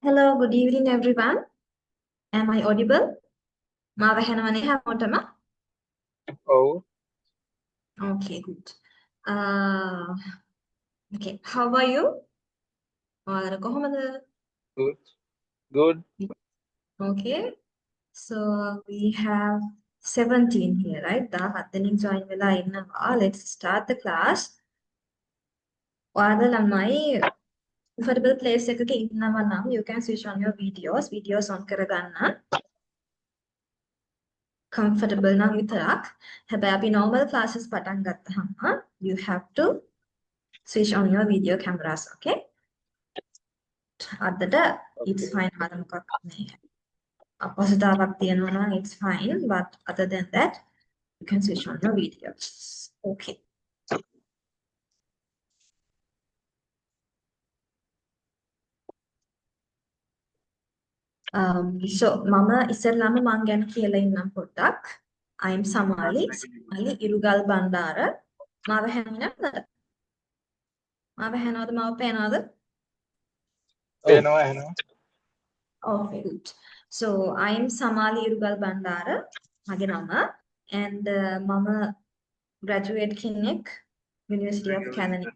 Hello, good evening, everyone. Am I audible? මාව ඇහෙනවනේ හැමෝටම? Oh, Okay, good. Uh, okay, how are you? ඔයාලා කොහොමද? good, good. Okay, so we have 17 here, right? 17 දෙනෙක් join වෙලා ඉන්නවා. Let's start the class. ඔයාලා ළමයි comfortable place එකක ඉන්නවා නම් you can switch on your videos on කරගන්න. Comfortable නම් විතරක්. හැබැයි අපි normal classes පටන් ගත්තාම you have to switch on your video cameras, okay? අදට it's fine අර මොකක් මේ අපහසුතාවක් තියෙනවා නම් it's fine, but other than that you can switch on your videos. Okay. So මම ඉස්සෙල්ලාම මං ගැන කියලා ඉන්නම් පොඩ්ඩක්. I'm Samali ඉරුගල් Bandara. මාව හැමෝටම මාව හැනවද මාව පේනවද? Peno. Okay, good. So I'm Samali ඉරුගල් Bandara මගේ නම and මම graduate කෙනෙක් University of Canada.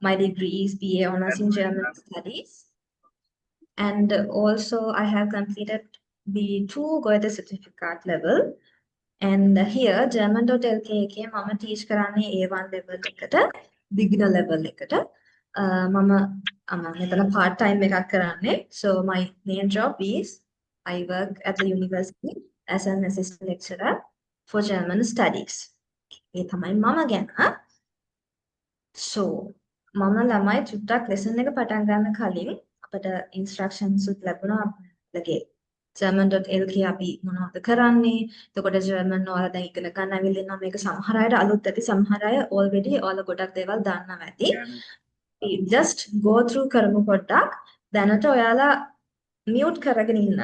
My degree is BA Honours in German Studies. And also I have completed B2 Goethe certificate level. And here German.lk එකේ මම teach කරන්නේ A1 level එකට beginner level එකට. මම මෙතන part time එකක් කරන්නේ. So my main job is I work at the university as an assistant lecturer for German studies. ඒ තමයි මම ගැන. So මම ළමයි චුට්ටක් lesson එක පටන් ගන්න කලින් අපිට instructions උත් ලැබුණා අපලගේ German.lk අපි මොනවද කරන්නේ? එතකොට German ඔයාලා දැන් ඉගෙන ගන්න ඇවිල්ලා නම් මේක සමහර අයට අලුත් ඇති, සමහර අය already ඔයාලා ගොඩක් දේවල් දන්නවා ඇති. We just go through කරමු පොඩ්ඩක්. දැනට ඔයාලා mute කරගෙන ඉන්න.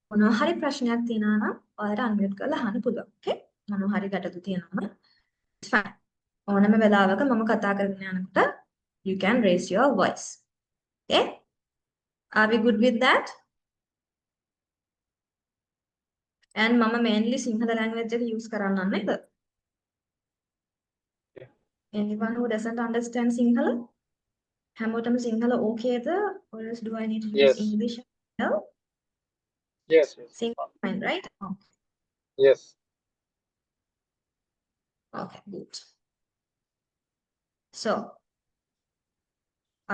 මොනවා හරි ප්‍රශ්නයක් තියෙනවා නම් ඔයාලට unmute කරලා අහන්න පුළුවන්. Okay? මොනවා හරි ගැටලු තියෙනවා නම් it's fine. ඕනම වෙලාවක මම කතා කරගෙන යනකොට you can raise your voice. Okay? Are we good with that? And mama mainly Sinhala language එක use කරන්න නේද? Anyone who doesn't understand Sinhala? හැමෝටම Sinhala okayද? Or else do I need to use Yes. English? No? Yes. Sinhala fine, right? Okay. Yes. Okay, good. So,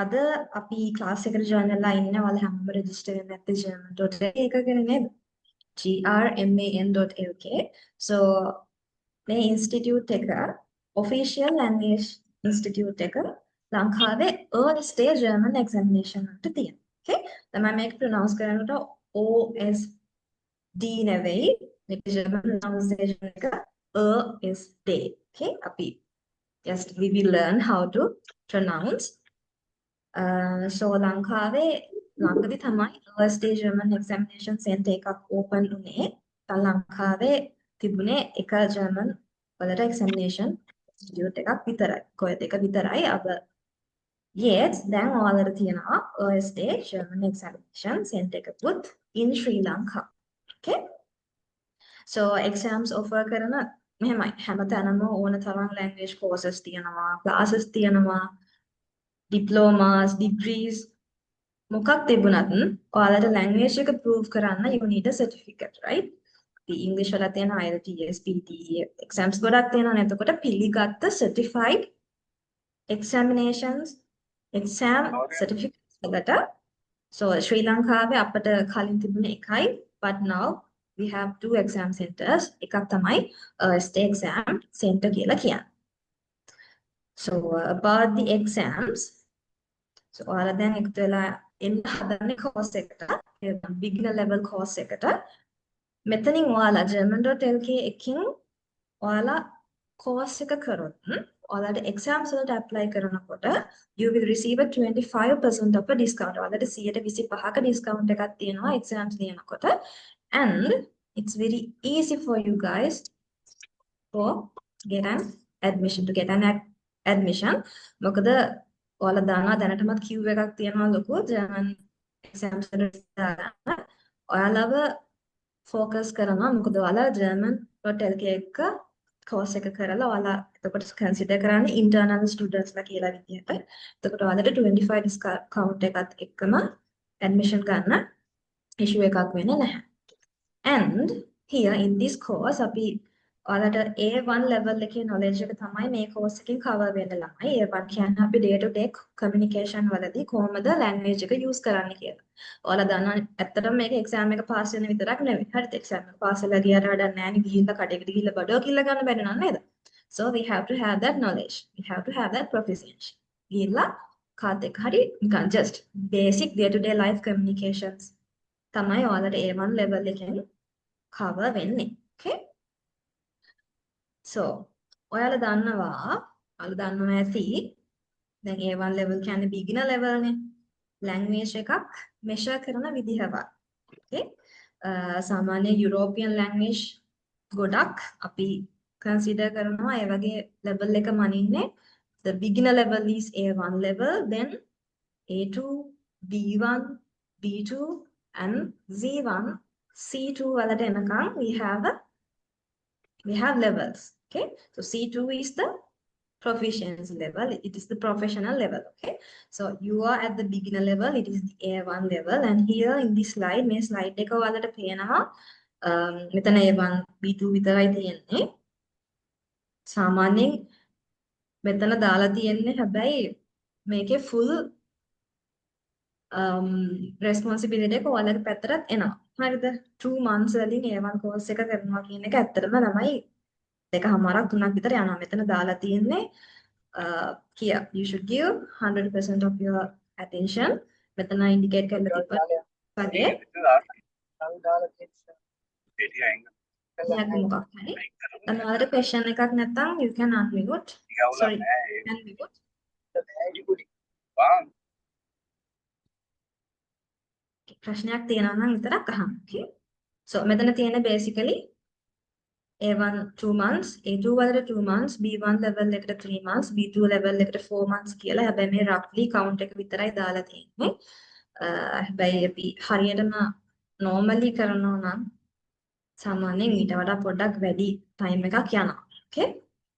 අද අපි class එකට join වෙලා ඉන්නේ. ඔයාලා හැමෝම register වෙන්න නැත්නම් german.lk එකගෙන නේද? grman.lk. So, මේ institute එක official language institute එක ලංකාවේ early stage German examination වලට තියෙනවා. Okay? තමයි මේක pronounce කරනකොට OSD නෙවෙයි. මේක German pronunciation එක ESD. Okay? අපි just we will learn how to pronounce. So ලංකාවේ ළඟදී තමයි early German examination center එකක් open උනේ. ලංකාවේ තිබුණේ එක German වලට examination institute එකක් විතරයි. කොහෙද එක විතරයි. අබ yet දැන් ඔයාලට තියෙනවා OSD German examination center එකකුත් in Sri Lanka. Okay? So exams offer කරන මෙහෙමයි. හැමතැනම ඕන තරම් language courses තියෙනවා, classes තියෙනවා, diplomas, degrees මොකක් තිබුණත් ඔයාලට language එක prove කරන්න you need a certificate, right? English වල තියෙන IELTS, PTE exams ගොඩක් තියෙනවානේ. එතකොට පිළිගත්ත certified examinations exam certificates වලට so ශ්‍රී ලංකාවේ අපිට කලින් තිබුණ එකයි but now we have two exam centers. එකක් තමයි state exam center කියලා කියන්නේ. So about the exams so ඔයාලා දැන් එකතු වෙලා එන්න හදන්නේ course එකට beginner level course එකට මෙතනින් ඔයාලා german.lk එකකින් ඔයාලා course එක කරොත් ඔයාලට exams වලට apply කරනකොට you will receive a 25% of a discount. ඔයාලට 125ක discount එකක් තියෙනවා exams ලියනකොට and it's very easy for you guys to get an admission මොකද ඔයාලා දන්නවා දැනටමත් queue එකක් තියෙනවා ලොකු German exams වලට ඔයාලව focus කරනවා මොකද ඔයාලා German.lk එක course එක කරලා ඔයාලා එතකොට consider කරන්නේ internal students ලා කියලා විදිහට. එතකොට ඔයාලට 25 discount එකත් එක්කම admission ගන්න issue එකක් වෙන්නේ නැහැ. And here in this course අපි ඔයාලට A1 level එකේ knowledge එක තමයි මේ course එකෙන් cover වෙන්න ළමයි. A1 කියන්නේ අපි day to day communication වලදී කොහොමද language එක use කරන්නේ කියලා. ඔයාලා දන්නවා ඇත්තටම මේක exam එක pass වෙන විතරක් නෙවෙයි. හරිද? exam එක pass වෙලා ගියාට වැඩක් නැහැ නේ. ගිහිල්ලා කඩේකට ගිහිල්ලා බඩුව කිල්ල ගන්න බැරි නේද? So we have to have that knowledge. We have to have that proficiency. ගිහිල්ලා කාත් එක්ක හරි නිකන් just basic day to day life communications තමයි ඔයාලට A1 level එකෙන් cover වෙන්නේ. Okay? So, ඔයාලා දන්නවා ඇති දැන් A1 level කියන්නේ beginner level නේ. language එකක් measure කරන විදිහවත්. Okay? සාමාන්‍ය European language ගොඩක් අපි consider කරනවා ඒ වගේ level එක මනින්නේ the beginner level is A1 level, then A2, B1, B2 and Z1, C2 වලට එනකම් we have levels. Okay, so C2 is the proficiency level, it is the professional level. Okay, so you are at the beginner level, it is the A1 level, and here in this slide මේ slide එක ඔයාලට පේනවා මෙතන A1 B2 විතරයි තියෙන්නේ. සාමාන්‍යයෙන් මෙතන දාලා තියෙන්නේ හැබැයි මේකේ full responsibility එක ඔයාලගේ පැත්තට එනවා. හරිද? 2 months වලින් A1 course එක කරනවා කියන එක ඇත්තටම ළමයි දෙකමාරක් තුනක් විතර යනවා. මෙතන දාලා තියෙන්නේ here you should give 100% of your attention. මෙතන indicate කරලා තිබ්බා වගේ මොකක් හරි. අනාර question එකක් නැත්නම් you can unmute. Sorry, unmute. ප්‍රශ්නයක් තියෙනවා නම් විතරක් අහන්න. Okay. So මෙතන තියෙන basically A1 2 months, A2 වලට 2 months, B1 level එකට 3 months, B2 level එකට 4 months කියලා. හැබැයි මේ roughly count එක විතරයි දාලා තියෙන්නේ. හැබැයි අපි හරියටම normally කරනවා නම් සාමාන්‍යයෙන් ඊට වඩා පොඩ්ඩක් වැඩි time එකක් යනවා. Okay?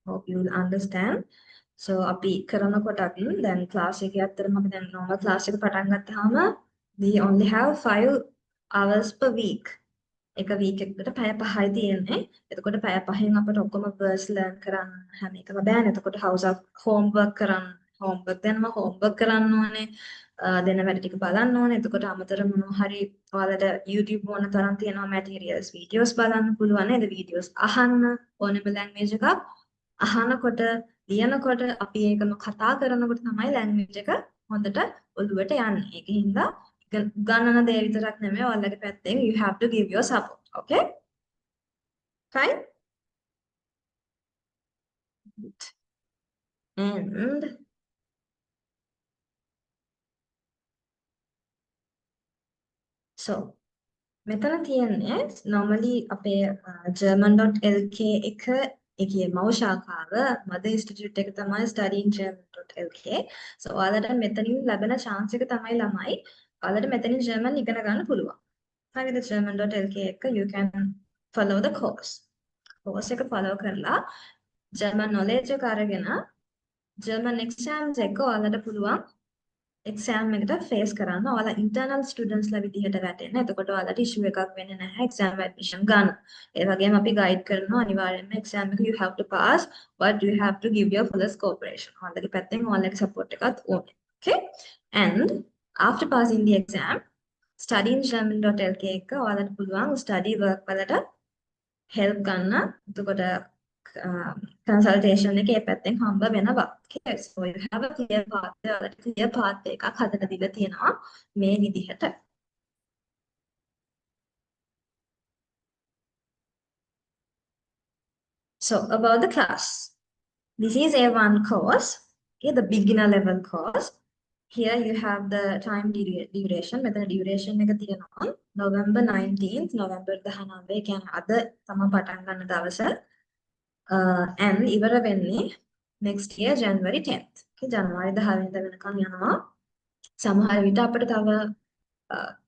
Hope you will understand. So අපි කරනකොටත් දැන් class එකේ අතරම අපි දැන් normal class එක පටන් ගත්තාම we only have 5 hours per week. එක week එකකට පැය 5යි තියෙන්නේ. එතකොට පැය 5න් අපිට ඔක්කොම words learn කරන්න හැම එකම බෑනේ. එතකොට house of homework කරන්න homework දෙනම homework කරන්න ඕනේ. දෙන වැඩ ටික බලන්න ඕනේ. එතකොට අමතර මොනවා හරි ඔයාලට YouTube ඕන තරම් තියෙනවා materials videos බලන්න පුළුවන් නේද? videos අහන්න ඕනෙම language එකක් අහනකොට ලියනකොට අපි ඒකම කතා කරනකොට තමයි language එක හොඳට ඔළුවට යන්නේ. ඒකින්ද ගණන දේ විතරක් නෙමෙයි ඔයාලගේ පැත්තෙන් you have to give your support. Okay? Fine? And so මෙතන තියෙන්නේ normally අපේ german.lk එක එකේ මව ශාඛාව මද ඉන්ස්ටිටියුට් එක තමයි studying german.lk. so ඔයාලට මෙතනින් ලැබෙන chance එක තමයි ළමයි ඔයාලට මෙතනින් German ඉගෙන ගන්න පුළුවන්. හරිද? german.lk එක you can follow the course. course එක follow කරලා German knowledge එක අරගෙන German exams එක ඔයාලට පුළුවන් exam එකට face කරන්න. ඔයාලා internal students ලා විදිහට වැටෙන්න. එතකොට ඔයාලට issue එකක් වෙන්නේ නැහැ exam admission ගන්න. ඒ වගේම අපි guide කරනවා අනිවාර්යයෙන්ම exam එක you have to pass but you have to give your fullest cooperation. ඔයාලගේ පැත්තෙන් ඔයාලගේ support එකත් ඕනේ. Okay? And after passing the exam, studying german.lk එක ඔයාලට පුළුවන් study work වලට help ගන්න. එතකොට consultation එකේ පැත්තෙන් හම්බ වෙනවා. Okay, so you have a clear path. ඔයාලට clear path එකක් හදලා දීලා තියෙනවා මේ විදිහට. So about the class. This is A1 course, okay, the beginner level course. Here you have the time duration. මෙතන duration එක තියෙනවා November 19th, November 19 කියන්නේ අද තමයි පටන් ගන්න දවස. And ඉවර වෙන්නේ next year January 10th. Okay, ජනවාරි 10 වෙනිදා වෙනකන් යනවා. සමහර විට අපිට තව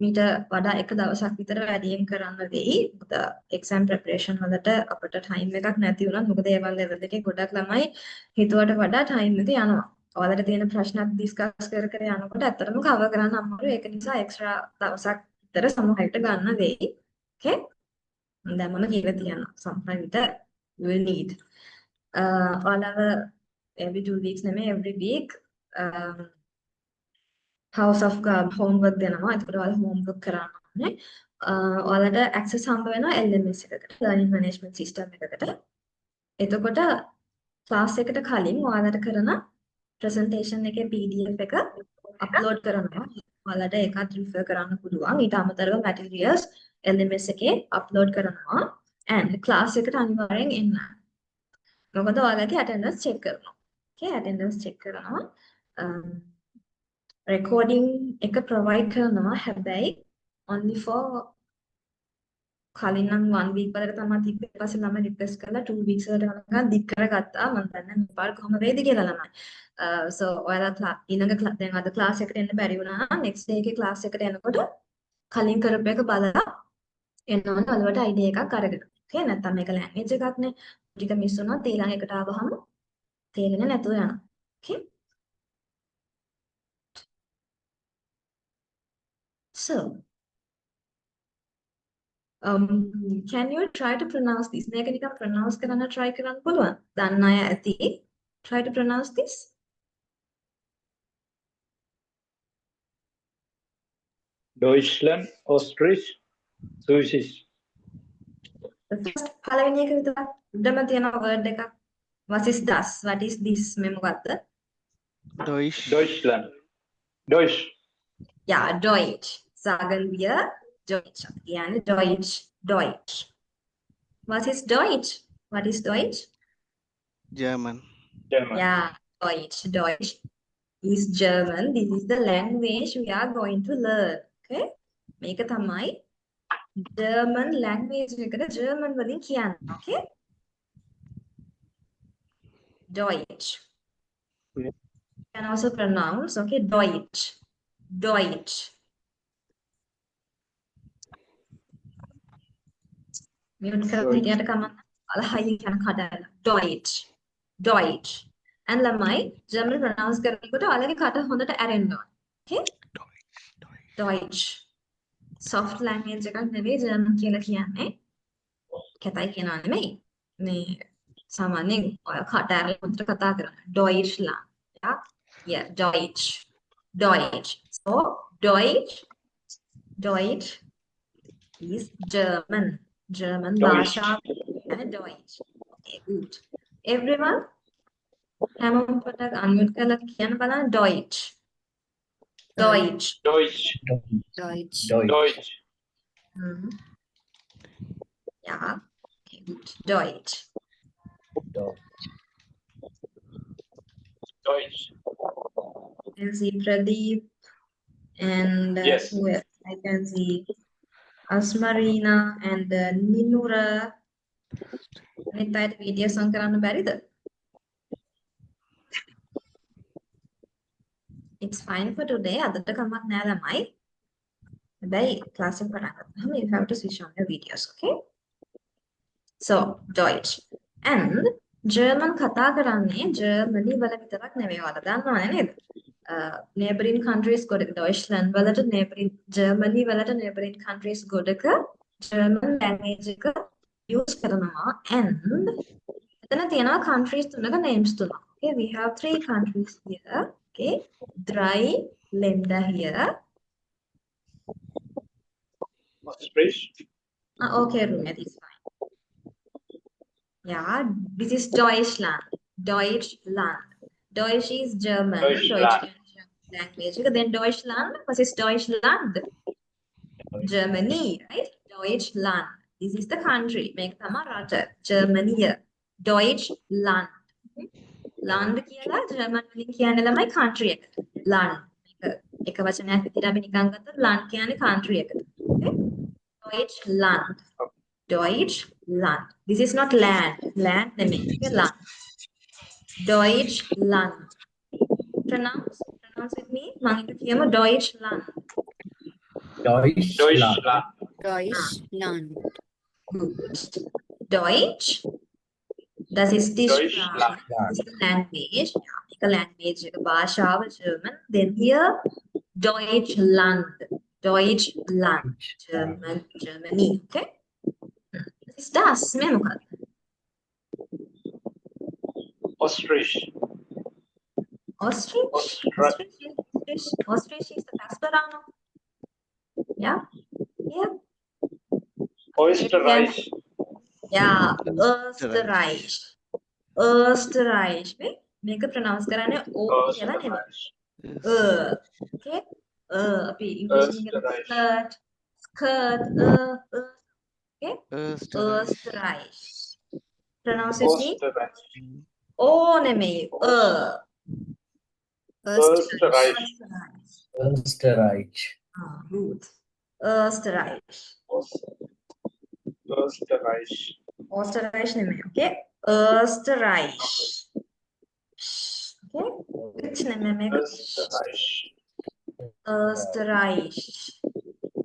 මීට වඩා එක දවසක් විතර වැඩියෙන් කරන්න වෙයි. මොකද එක්සෑම් ප්‍රෙපරේෂන් වලට අපිට ටයිම් එකක් නැති වුණත් මොකද ඒ වගේ ලෙවල් එකේ ගොඩක් ළමයි හිතුවට වඩා ටයිම් එක යනවා. ඔයාලට තියෙන ප්‍රශ්නත් ඩිස්කස් කර කර යනකොට ඇත්තටම කවර් කරන්න අමාරුයි. ඒක නිසා එක්ස්ට්‍රා දවසක් විතර සමහරවිට ගන්න වෙයි. Okay? දැන් මම කියලා තියනවා. සමහරවිට you will need. ඔයාලව every 2 weeks නෙමෙයි every week house of homework දෙනවා. එතකොට ඔයාලා homework කරන්න ඕනේ. ඔයාලට access හම්බ වෙනවා LMS එකකට, learning management system එකකට. එතකොට class එකට කලින් ඔයාලට කරන presentation එකේ PDF එක upload කරනවා. ඔයාලට ඒකත් refer කරන්න පුළුවන්. ඊට අමතරව materials LMS එකේ upload කරනවා. and class එකට අනිවාර්යෙන් එන්න. මොකද ඔයාලගේ attendance check කරනවා. okay attendance check කරනවා. recording එක provide කරනවා. හැබැයි only for කලින් නම් 1 week වලට තමයි තිබ්බේ. ඊට පස්සේ ළමයි request කරලා 2 weeks වලට යනකම් දික් කරගත්තා. මම දන්නේ මේ පාර කොහොම වෙයිද කියලා ළමයි. so ඔයාලා ඊළඟ දැන් අද class එකට එන්න බැරි වුණා නම් next day එකේ class එකට එනකොට කලින් කරපු එක බලලා එන්න ඕනේ. ඔයාලට idea එකක් අරගෙන. okay නැත්නම් මේක language එකක් නේ. ටික මිස් වුණොත් ඊළඟ එකට ආවහම තේරෙන්නේ නැතුව යනවා. okay so can you try to pronounce this? මේක නිකන් pronounce කරන්න try කරන්න පුළුවන්. දන්න අය ඇති. Try to pronounce this. Deutschland, Österreich, Swiss. first පළවෙනි එක විතර උඩම තියෙන word එක. What is das? What is this? මේ මොකක්ද? Deutschland. Deutsch. Yeah, Deutsch. Sagen wir Deutsch. Yani Deutsch. Deutsch. Was ist Deutsch? What is Deutsch? German. German. Yeah, Deutsch. Deutsch is German. This is the language we are going to learn. Okay? මේක තමයි German language එකට German වලින් කියන්නේ. Okay? Deutsch. Yeah. Can also pronounce, okay, Deutsch. Deutsch. Mute කරලා හිටියට කමක් අලහයි කියන කඩලා. Deutsch. Deutsch. and ළමයි German pronounce කරනකොට ඔයාලගේ කට හොඳට ඇරෙන්න ඕනේ. Okay? Deutsch. soft language එකක් නෙවෙයි German කියලා කියන්නේ. කැතයි කියනවා නෙමෙයි. මේ සාමාන්‍යයෙන් ඔය කට ඇරලා හොඳට කතා කරන්න. Deutschland. Yeah? Yeah, Deutsch. Deutsch. So, Deutsch is German. German Deutsch. Basha and Deutsch. Okay, good. Everyone, හැමෝම පොඩ්ඩක් unmute කරලා කියන්න බලන්න Deutsch. Deutsch. Deutsch. Deutsch. Deutsch. Mhm. Yeah. Okay, good. Deutsch. Deutsch. I can see Pradeep and Yes. who else? I can see Asmarina and Ninura. අනිත් අයට videos on කරන්න බැරිද? It's fine for today. අදට කමක් නෑ ළමයි. හැබැයි class එක පටන් ගත්තාම you have to switch on your videos, okay? So, Deutsch. And German කතා කරන්නේ Germany වල විතරක් නෙවෙයි. ඔයාලා දන්නවනේ නේද? neighboring countries ගොඩක Deutschland වලට neighboring Germany වලට neighboring countries ගොඩක German language එක use කරනවා. and එතන තියෙනවා countries තුනක names තුනක්. Okay, we have 3 countries here. Okay, 3 Länder here. Österreich. Okay, Rumet is fine. Yeah, this is Deutschland. Deutschland. Deutsch is German. Deutschland. Language. Then Deutschland. What is Deutschland? Germany, right? Deutschland. This is the country. Make them a Germany. Deutschland. Land කියලා German වලින් කියන්නේ ළමයි country එකට. Land. එක වචනයක් විදිහට අපි නිකන් ගත්තොත් land කියන්නේ country එකට. Okay? Deutschland. Deutschland. This is not land. Land නෙමෙයි. Okay? Land. Deutschland. Pronounce with me. මම කියමු Deutschland. Deutschland. Deutschland. Gut. Deutsch. Das ist die Deutschland. Sprache. Das ist the language. Ja, the language. භාෂාව German. Then here, Deutschland. Deutschland. Germany. Okay? Das ist das. මේ මොකක්ද? Ostrich. Ostrich. Ostrich. Ostrich is the Kasparano. Yeah? Yeah. Österreich. Yeah. Österreich. Österreich. මේක pronounce කරන්නේ O කියලා නෙමෙයි. Okay? අපි ඉංග්‍රීසියෙන් කියනවා skirt, skirt, okay? Österreich. Pronounce with me. Österreich. O නෙමෙයි. Österreich. Österreich. Good. Österreich. Österreich. Österreich නෙමෙයි. Okay? Österreich. Okay? Which නෙමෙයි මේක? Österreich. Österreich.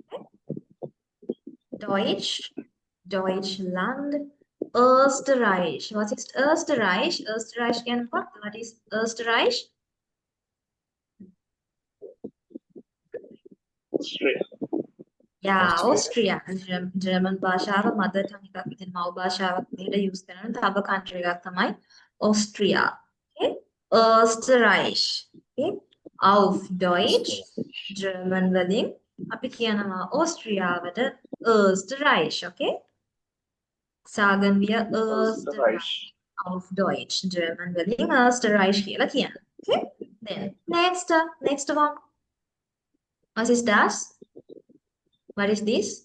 Okay? Deutsch. Deutschland. Österreich. What is Österreich? Österreich again. What is Österreich? Austria. Yeah, Austria. German භාෂාව mother tongue එකක් විදිහට මව් භාෂාවක් විදිහට use කරන තව country එකක් තමයි Austria. Okay? Österreich. Okay? Auf Deutsch. German වලින් අපි කියනවා Austriaවට Österreich. Okay? Sagen wir Österreich. Auf Deutsch. German වලින් Österreich කියලා කියනවා. Okay? Then next one. Was ist das? What is this?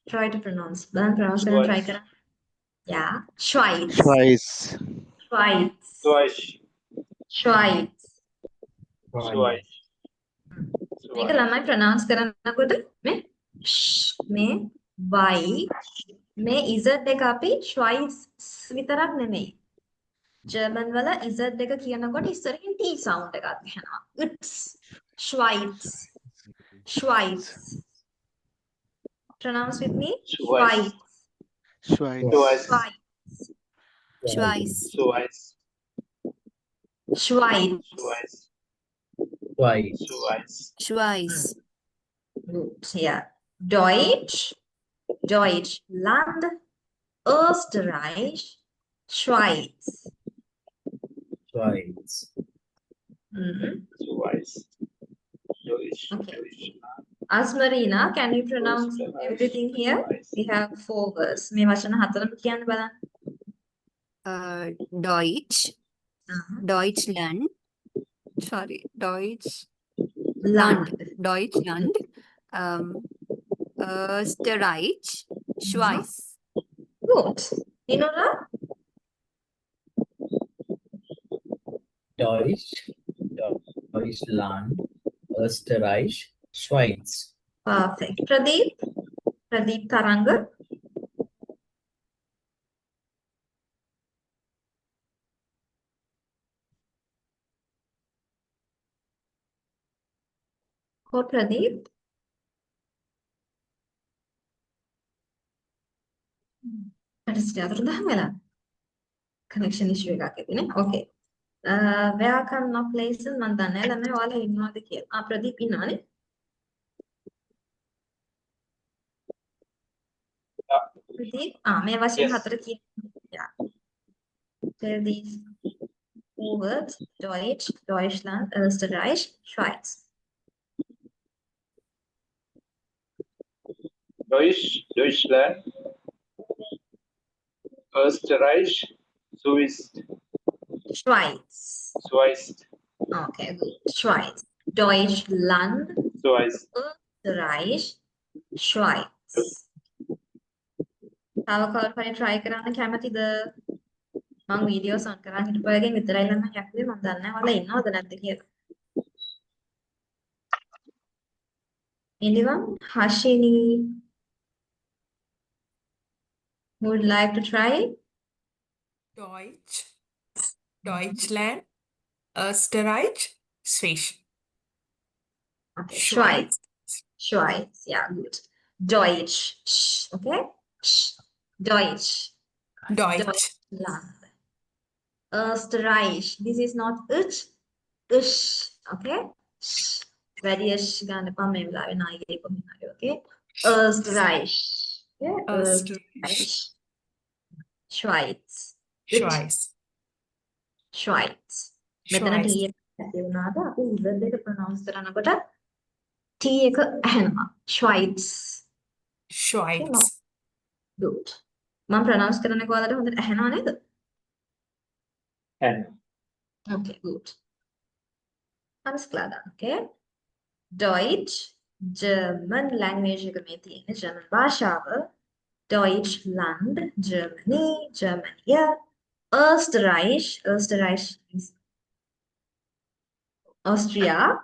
Try to pronounce. Pronounce and try kara. Yeah. Schweiz. Schweiz. Schweiz. Schweiz. Schweiz. Schweiz. මේක ළමයි pronounce කරනකොට මේ මේ y මේ z එක අපි Schweiz විතරක් නෙමෙයි. German වල z එක කියනකොට ඉස්සරහින් t sound එකක් ගහනවා. It's Schweiz. Schweiz. Pronounce with me. Schweiz. Schweiz. Schweiz. Schweiz. Schweiz. Schweiz. Schweiz. Schweiz. Schweiz. Schweiz. Good. Yeah. Deutsch. Deutschland. Österreich. Schweiz. Schweiz. Schweiz. Deutsch. Okay. Deutschland. Asmarina, can you pronounce Österreich. everything here? Schweiz. We have 4 words. මේ වචන හතරම කියන්න බලන්න. Deutsch. Uh-huh. Deutschland. Sorry. Land. Deutschland. Österreich. Schweiz. Good. Inora? Deutsch. Deutschland. Österreich. Schweiz. Perfect. Pradeep Taranga? Ko Pradeep? Connection issue එකක් ඇතිනේ. Okay. Where can no places මන් දන්නේ නැහැ ළමයි ඔයාලා ඉන්නවද කියලා. ප්‍රදීප් ඉන්නවනේ. Pradeep මේ වචන Yes. හතර කියන. Yeah. Tell these 4 words. Deutsch, Deutschland, Österreich, Schweiz. Deutsch. Deutschland. Österreich. Swiss. Schweiz. Schweiz. Okay, good. Schweiz. Deutschland, Schweiz. Österreich, Schweiz. තව කවුරු හරි try කරන්න කැමතිද? මම videos on කරන් හිටපුවාගෙන් විතරයි ළමයි යක්කේ මම දන්නේ නැහැ ඔයාලා ඉන්නවද නැද්ද කියලා. Anyone? Hashini would like to try? Deutsch, Deutschland, Österreich, Schweiz. Okay, Schweiz. Schweiz. Yeah, good. Deutsch. Sh, okay. Sh. Deutsch. Deutsch. Land. Österreich. This is not ich. Ish. Okay. Sh. Very ish gonna come in okay. Österreich. Okay. Österreich. Schweiz. Schweiz. Schweiz. මෙතන Schweiz. T එක ඇති වුණාද අපි ඉවර් දෙක pronounce කරනකොට T එක ඇහෙනවා. Schweiz. Schweiz. Good. මම ප්‍රොනවුන්ස් කරනකොට ඔයාලට හොඳට ඇහෙනව නේද? And Okay, good. Alles klar dann, okay? Deutsch, German language එක මේ තියෙන්නේ German භාෂාව. Deutschland, Germany, Germany, Österreich, Österreich is Austria,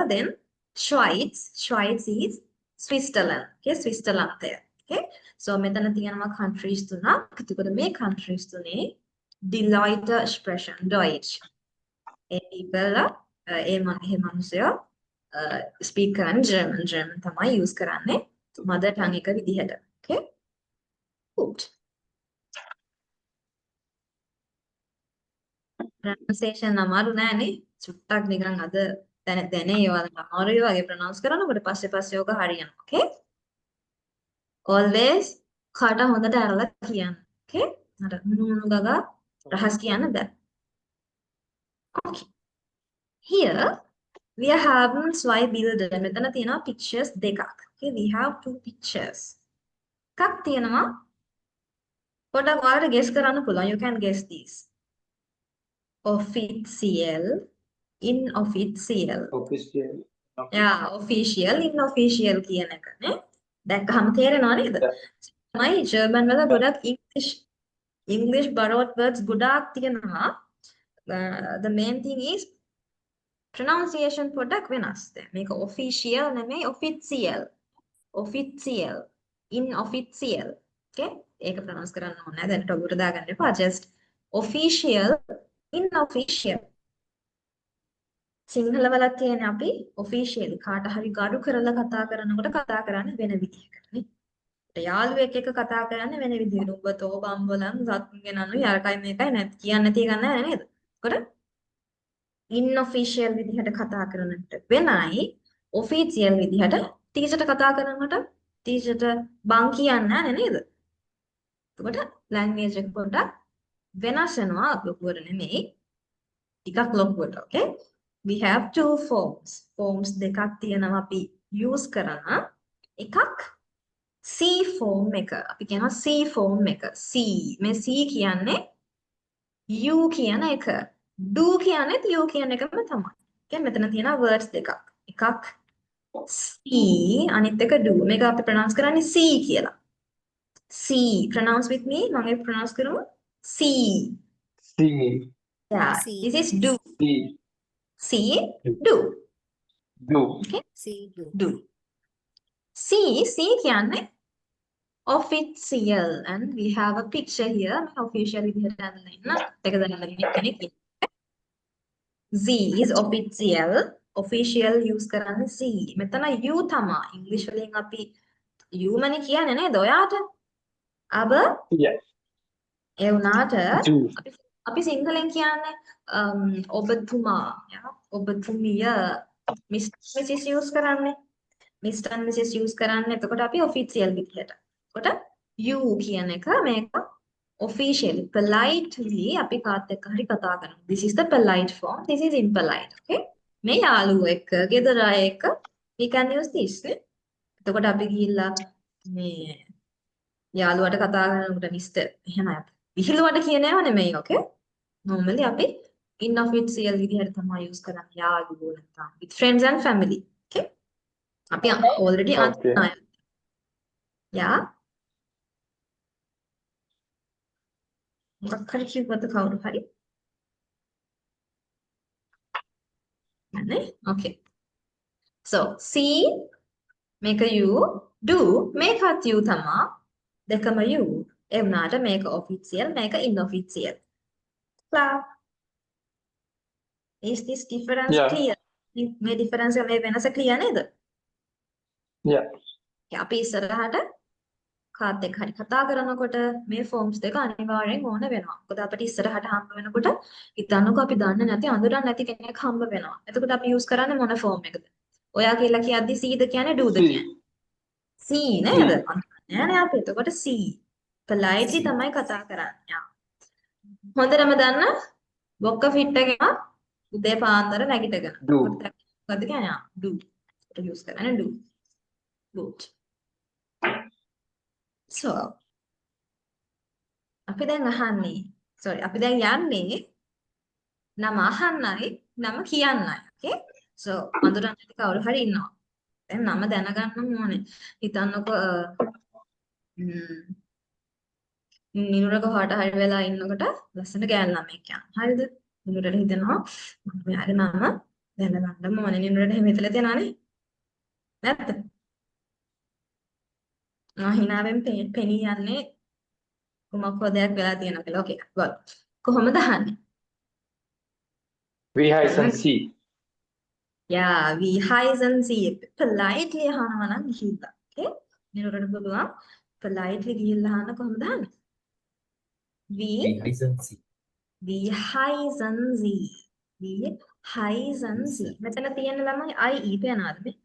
then Schweiz, Schweiz is Switzerland, okay, Switzerland there, okay. So මෙතන තියෙනවා countries තුනක්. එතකොට මේ countries තුනේ Deloitte expression Deutsch. ඒ people ඒ මිනිස්සුયો speak කරන්නේ German තමයි use කරන්නේ mother tongue එක විදිහට, okay. Good. Pronunciation අමාරු නෑනේ. චුට්ටක් නිකන් අද දැනේ ඔයාලට අමාරුයි වගේ pronounce කරනකොට පස්සේ ඔක හරියනවා. Okay? Always කාට හොඳට අරලා කියන්න. Okay? අර මුණු ගගා රහස් කියන්න බෑ. Okay. Here we are having zwei Bilder. මෙතන තියෙනවා pictures දෙකක්. Okay? We have two pictures. එකක් තියෙනවා පොඩ්ඩක් ඔයාලට guess කරන්න පුළුවන්. You can guess these. Official, inofficial. official. Yeah, official, inofficial කියන එක නේ. දැක්කම තේරෙනව නේද? තමයි ජර්මන් වල ගොඩක් English borrowed words ගොඩාක් තියෙනවා. The main thing is pronunciation පොඩක් වෙනස්. දැන් මේක official නෙමෙයි official. Official, inofficial. Okay? ඒක pronounce කරන්න ඕනේ නැහැ. දැන් ටොගුට දාගන්න එපා. Just official, inofficial. සිංහල වලත් තියෙන අපි officially කාට හරි ගරු කරලා කතා කරනකොට කතා කරන්නේ වෙන විදිහකට නේ. යාළුවෙක් එක්ක කතා කරන්නේ වෙන විදිහකට. ඔබ තෝ බම්බලන් සත්ගෙනනු යරකයි මේකයි නැත් කියන්න තියගන්න නැහැ නේද? ඒකට inofficial විදිහට කතා කරනකොට වෙනයි official විදිහට ටීචර්ට කතා කරනකොට ටීචර්ට බං කියන්නේ නැහැ නේද? ඒකට language එක පොඩ්ඩක් වෙනස් වෙනවා ලොකුවට නෙමෙයි. ටිකක් ලොකුවට, okay? We have two forms. Forms දෙකක් තියෙනවා අපි use කරන. එකක් C form එක. අපි කියනවා C form එක. C. මේ C කියන්නේ U කියන එක. Do කියන්නේත් U කියන එකම තමයි. Okay, මෙතන තියෙනවා words දෙකක්. එකක් C අනිත් එක do. මේක අපි pronounce කරන්නේ C කියලා. C. Pronounce with me. මම ඒක pronounce කරමු. C. See, Yeah. C. This is do. see, C. Do. do. See you. Do. C කියන්නේ official and we have a picture here. Official විදිහට අඳලා ඉන්න. දෙක දාලා ඉන්න කෙනෙක්. Z is official. Official use කරන්නේ Z. මෙතන U තමයි. English වලින් අපි U මනේ කියන්නේ නේද ඔයාට? අබ Yeah, ඒ වුණාට do. අපි සිංහලෙන් කියන්නේ ඔබතුමා, ඔබතුමිය, Mr. Mrs. use කරන්නේ. Mr. and Mrs. use කරන්නේ. එතකොට අපි official විදිහට. එතකොට you කියන එක මේක officially politely අපි කාත් එක්ක හරි කතා කරනවා. This is the polite form. This is impolite. Okay? මේ යාළුවෝ එක්ක, ගෙදර අය එක්ක we can use this. නේ? එතකොට අපි ගිහිල්ලා මේ යාළුවාට කතා කරනකොට Mr. එහෙම විහිළුවට කියන ඒවා නෙමෙයි. Okay? Normally අපි inofficial විදිහට තමයි use කරන්නේ යාළුවෝ නැත්නම් with friends and family. Okay? අපි already Okay. Yeah. මොකක් හරි කිව්වද කවුරු හරි? නෑ? Okay. So, C make a U, do make a U තමා. දෙකම U. ඒ වුණාට මේක official, මේක inofficial. Clear? Is this difference Yeah. clear? මේ ඩිෆරන්ස් එක මේ වෙනස ක්ලියර් නේද? Yeah. අපි ඉස්සරහට කාත් එක්ක හරි කතා කරනකොට මේ ෆෝම්ස් දෙක අනිවාර්යෙන් ඕන වෙනවා. මොකද අපිට ඉස්සරහට හම්බ වෙනකොට හිතන්නකෝ අපි දන්නේ නැති අඳුරන්නේ නැති කෙනෙක් හම්බ වෙනවා. එතකොට අපි යූස් කරන්නේ මොන ෆෝම් එකද? ඔයා කියලා කියද්දි C ද කියන්නේ do ද C. කියන්නේ? C නේද? නෑනේ අපි එතකොට C. politely තමයි කතා කරන්නේ. හොඳටම දන්න බොක්ක ෆිට් එකම උදේ පාන්දර නැගිටගෙන. Do. මොකද කියන්නේ? do. ඒකට යූස් කරන්නේ do. good. So අපි දැන් අහන්නේ අපි දැන් යන්නේ නම අහන්නයි නම කියන්නයි. okay so අඳුරන්නේ නැති කවුරු හරි ඉන්නවා. දැන් නම දැනගන්න ඕනේ. හිතන්නකෝ නිනුරක හොට හරි වෙලා ඉන්නකොට ලස්සන ගෑනු ළමෙක් යනවා. හරිද? නිනුරට හිතෙනවා මෙයාගේ නම දැනගන්න ඕනේ. නිනුරට එහෙම හිතලා තියනවානේ. නැත්ද? හිනාවෙන් පෙනී යන්නේ කුමක් හෝ දෙයක් වෙලා තියෙනවා කියලා. okay well කොහොමද අහන්නේ? We hyphen C. yeah we hyphen C politely අහනවා නම් ගිහිල්ලා. okay නිනුරට පුළුවන් politely ගිහිල්ලා අහන්න කොහොමද අහන්නේ? we hyphen C. we hyphen Z we hyphen Z මෙතන තියෙන ළමයි IE පේනවාද මේ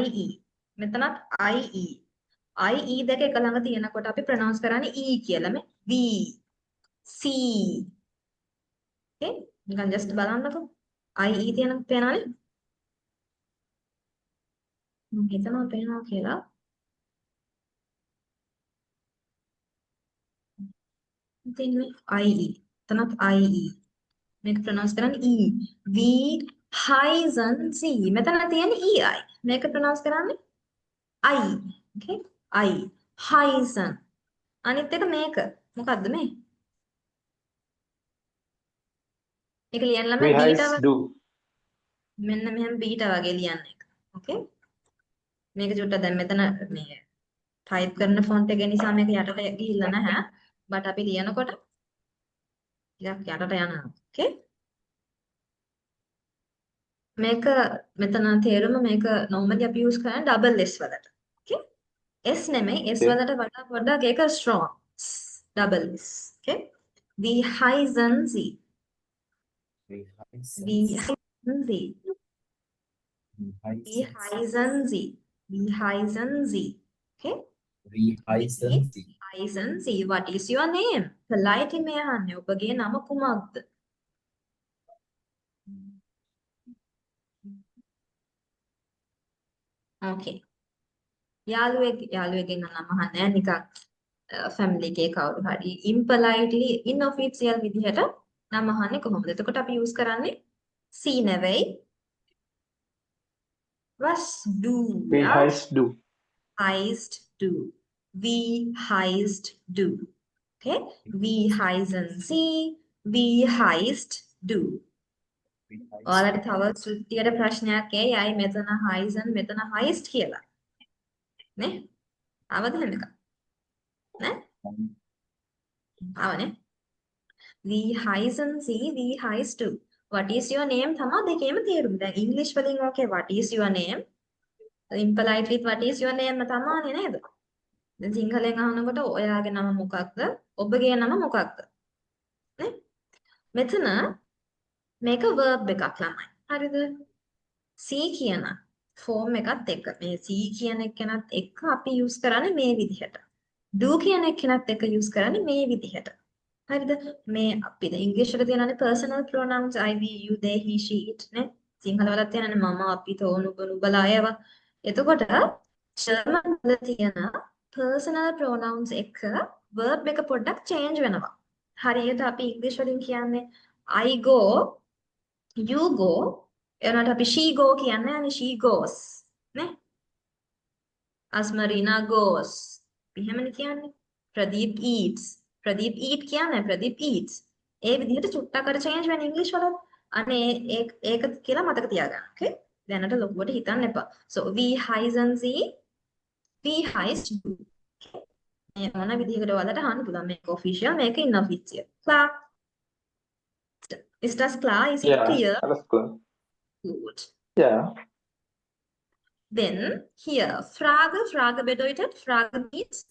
IE මෙතනත් IE දෙක එක ළඟ තියෙනකොට අපි ප්‍රොනවුන්ස් කරන්නේ E කියලා මේ V C okay නිකන් just බලන්නකෝ IE තියෙන පේනවනේ මම හිතනවා පේනවා කියලා ඉතින් මේ IE එතනත් IE මේක ප්‍රොනවුන්ස් කරන්නේ E V hyphen Z මෙතන තියෙන්නේ EI මේක ප්‍රොනවුන්ස් කරන්නේ I okay I hyphen අනිත් එක මේක මොකද්ද මේ ඒක ලියන්න ළමයි We බීටා hyphen do. මෙන්න මෙහෙම බීටා වගේ ලියන්න එක okay මේක චුට්ටක් දැන් මෙතන මේ ටයිප් කරන ෆොන්ට් එක නිසා මේක යටට ගිහිල්ලා නැහැ බට් අපි ලියනකොට ටිකක් යටට යනවා okay මේක මෙතන තේරුම මේක normally අපි use කරන්නේ double S වලට okay S නෙමෙයි S Okay. වලට වඩා පොඩ්ඩක් ඒක strong double S okay V hyphen Z We hyphen V hyphen Z V hyphen Z V hyphen Z okay We hyphen C. hyphen Z what is your name politely මේ අහන්නේ ඔබගේ නම කුමක්ද okay යාළුවෙක්ගෙන් නම් අහන්නේ නැහැ නිකන් family එකේ කවුරු හරි impolitely inofficial විදිහට නම අහන්නේ කොහොමද එතකොට අපි use කරන්නේ C නෙවෙයි was do We yeah? hyphen do. heist do we heist do okay we hyphen C we heist do We hyphen ඔයාලට තව සුට්ටියට ප්‍රශ්නයක් එයි මෙතන hyphen මෙතන heist කියලා නේ ආවද නේද නේ ආවනේ we hyphen C we heist do what is your name තමයි දෙකේම තේරුම දැන් ඉංග්‍රීසි වලින් okay what is your name impolitely what is your name තමයි නේද දැන් සිංහලෙන් අහනකොට ඔයාගේ නම මොකක්ද ඔබගේ නම මොකක්ද නේ මෙතන මේක verb එකක් ළමයි හරිද C කියන ෆෝම් එකත් එක්ක මේ C කියන එකනත් එක්ක අපි use කරන්නේ මේ විදිහට do කියන එකනත් එක්ක use කරන්නේ මේ විදිහට හරිද මේ අපිට ඉංග්‍රීසි වල තියෙනනේ personal pronouns I we you they he she it නේ සිංහල වල තියෙනනේ මම අපි තෝ නුඹ නුඹලා ඒවා එතකොට ජර්මන් වල තියෙන personal pronouns එක verb එක පොඩ්ඩක් change වෙනවා හරියට අපි ඉංග්‍රීසි වලින් කියන්නේ I go you go එනට අපි she go කියන්නේ අනේ she goes නේ Asmarina goes එහෙමනේ කියන්නේ ප්‍රදීප් eats ප්‍රදීප් eat කියන්නේ ප්‍රදීප eats ඒ විදිහට චුට්ටක් අර change වෙන ඉංග්‍රීසි වල අනේ ඒක කියලා මතක තියාගන්න okay දැනට ලොකුවට හිතන්න එපා so we hyphen Z we heist do මේ මොන විදිහකට ඔයාලට අහන්න පුළුවන් මේක official මේක inofficial klar ist das klar is it Yeah, clear alles klar. Gut. Yeah. Then here, Frage bedeutet, Frage means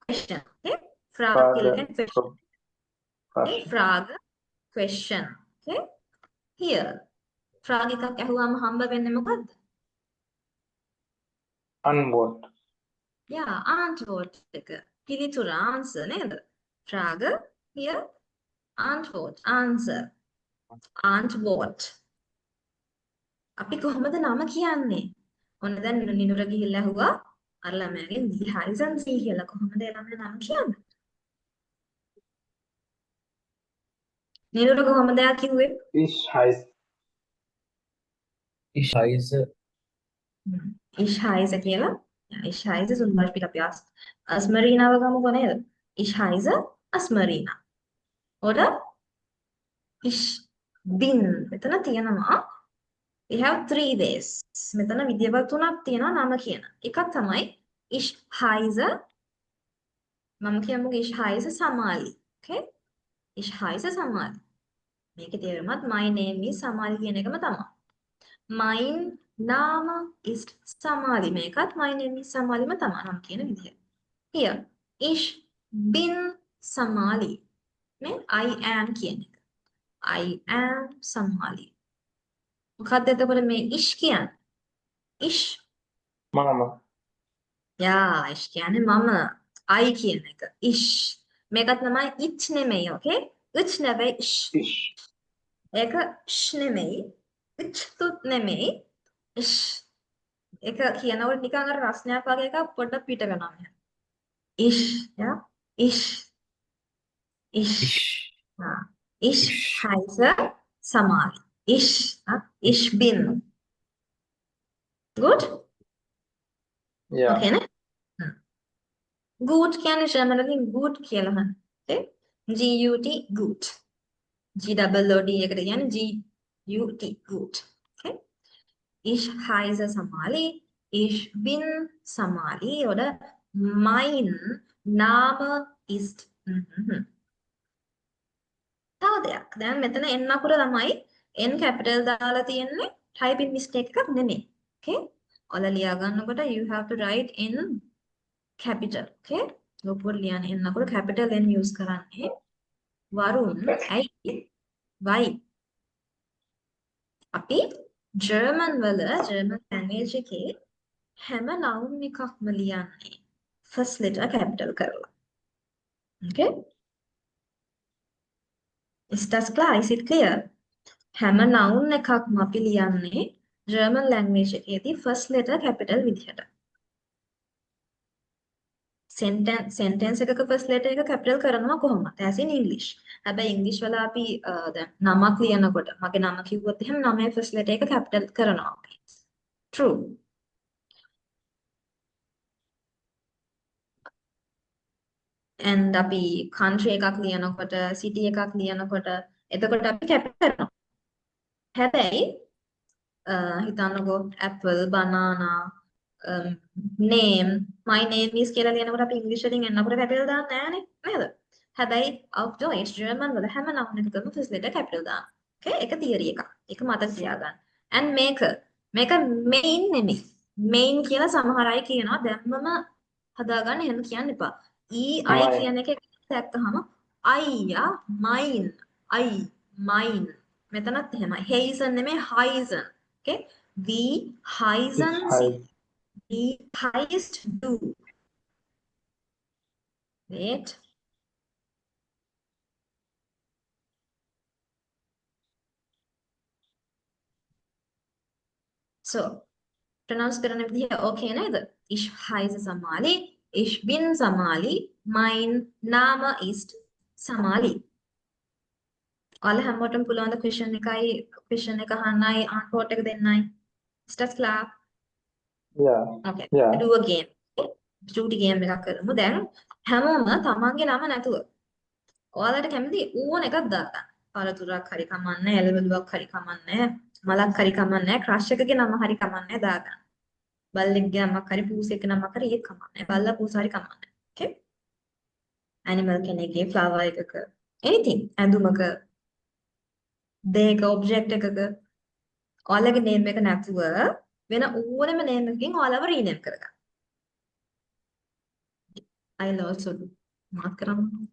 question. Okay? Frage Frage. කියන්නේ question. Okay? Question. Frage, question. Okay? Here, Frage එකක් ඇහුවාම හම්බ වෙන්නේ මොකද්ද? Antwort. Yeah, Antwort එක. පිළිතුර answer නේද? Frage, here, Antwort, answer. Antwort. අපි කොහොමද නම කියන්නේ? ඔන්න දැන් නිනුර ගිහිල්ලා ඇහුවා අර ළමයාගෙන් wie heißen Sie කියලා. කොහොමද ඒ ළමයා නම කියන්නේ? නිනුර කොහොමද එයා කිව්වේ? Ich heiße. Ich heiße Ich heiße කියලා. Ich heiße zum Beispiel අපි Asmarinaව ගමුකෝ නේද? Ich heiße Asmarina. Oder? Ich bin. මෙතන තියෙනවා we have three ways. මෙතන විදියවල් තුනක් තියෙනවා නම කියන. එකක් තමයි ich heiße මම කියමුකෝ ich heiße Samali. Okay? Ich heiße Samali. මේකේ තේරුමත් my name is Samali කියන එකම තමයි. Mein Name ist Samali. මේකත් my name is Samaliම තමයි නම් කියන විදිහ. Here ich bin Samali. මේ I am කියන එක. I am Samali. මොකක්ද එතකොට මේ ich කියන්නේ? Ich Mama. ich කියන්නේ මම. I කියන එක. Ich. මේකත් තමයි it නෙමෙයි, okay? it නෙවෙයි ich. Ich. ඒක sh නෙමෙයි. ich තුත් නෙමෙයි. ich. ඒක කියනකොට නිකන් අර රස්නයක් වගේ එකක් පොඩ්ඩක් පිට වෙනවා මෙහෙම. Ich, ja? Ich. Ich. Ja. Ich heiße Samali. Ich, ja? Ich bin. Gut? Yeah. Okay, ne? Gut කියන්නේ German වලින් gut කියලා හන. Okay? G-U-T, gut. G-double-O-D එකට කියන්නේ G-U-T, gut. Okay? Ich heiße Samali. Ich bin Samali. Oder mein Name ist. තව දෙයක්. දැන් මෙතන n අකුර තමයි n capital දාලා තියෙන්නේ typing mistake එකක් නෙමෙයි. Okay? ඔයාලා ලියා ගන්නකොට you have to write in capital. Okay? ලොකුවට ලියන්න n අකුර capital n use කරන්නේ. වරුන් ඇයි why අපි German වල German language එකේ හැම noun එකක්ම ලියන්නේ first letter capital කරලා. Okay? Is that clear? Is it clear? හැම noun එකක්ම අපි ලියන්නේ German language එකේදී first letter capital විදිහට. sentence එකක first letter එක capital කරනවා කොහොමද? as in English. හැබැයි English වල අපි දැන් නමක් ලියනකොට මගේ නම කිව්වොත් එහෙනම් නමේ first letter එක capital කරනවා. True. and අපි country එකක් ලියනකොට city එකක් ලියනකොට එතකොට අපි capital කරනවා. හැබැයි හිතන්නකෝ apple, banana, name, my name is කියලා ලියනකොට අපි ඉංග්‍රීසි වලින් එන්නකොට capital දාන්නේ නැහනේ නේද? හැබැයි auf Deutsch German වල හැම noun එකකම first letter capital දානවා. Okay? ඒක theory එකක්. ඒක මතක තියාගන්න. and මේක main නෙමෙයි. main කියලා සමහර අය කියනවා දැම්මම හදාගන්න එහෙම කියන්න එපා. I කියන එක දැක්කහම I mine mine මෙතනත් එහෙමයි. Heißen නෙමෙයි Heißen. Okay? Wie heißen Sie? Wie heißt du? Wait. So, pronounce කරන විදිහ okay නේද? Ich heiße Samali. Ich bin Samali. Mein Name ist Samali. ඔයාලා හැමෝටම පුළුවන් ද question එක අහන්නයි answer එක දෙන්නයි. Is that clear? Yeah. Okay. Yeah. Do a game. Duty game එකක් කරමු. දැන් හැමෝම තමන්ගේ නම නැතුව ඔයාලට කැමති ඕන එකක් දාගන්න. පළතුරක් හරි කමන්නේ, එළවලුවක් හරි කමන්නේ, මලක් හරි කමන්නේ, ක්‍රෂ් එකගේ නම හරි කමන්නේ දාගන්න. බල්ලෙක්ගේ නමක් හරි පූසෙක්ගේ නමක් හරි ඒක කමන්නේ. බල්ලා පූසා හරි කමන්නේ. Okay? Animal කෙනෙක්ගේ flower එකක anything ඇඳුමක දෙයක object එකක ඔයාලගේ name එක නැතුව වෙන ඕනෙම name එකකින් ඔයාලව rename කරගන්න. I'll also do. මාත් කරන්න.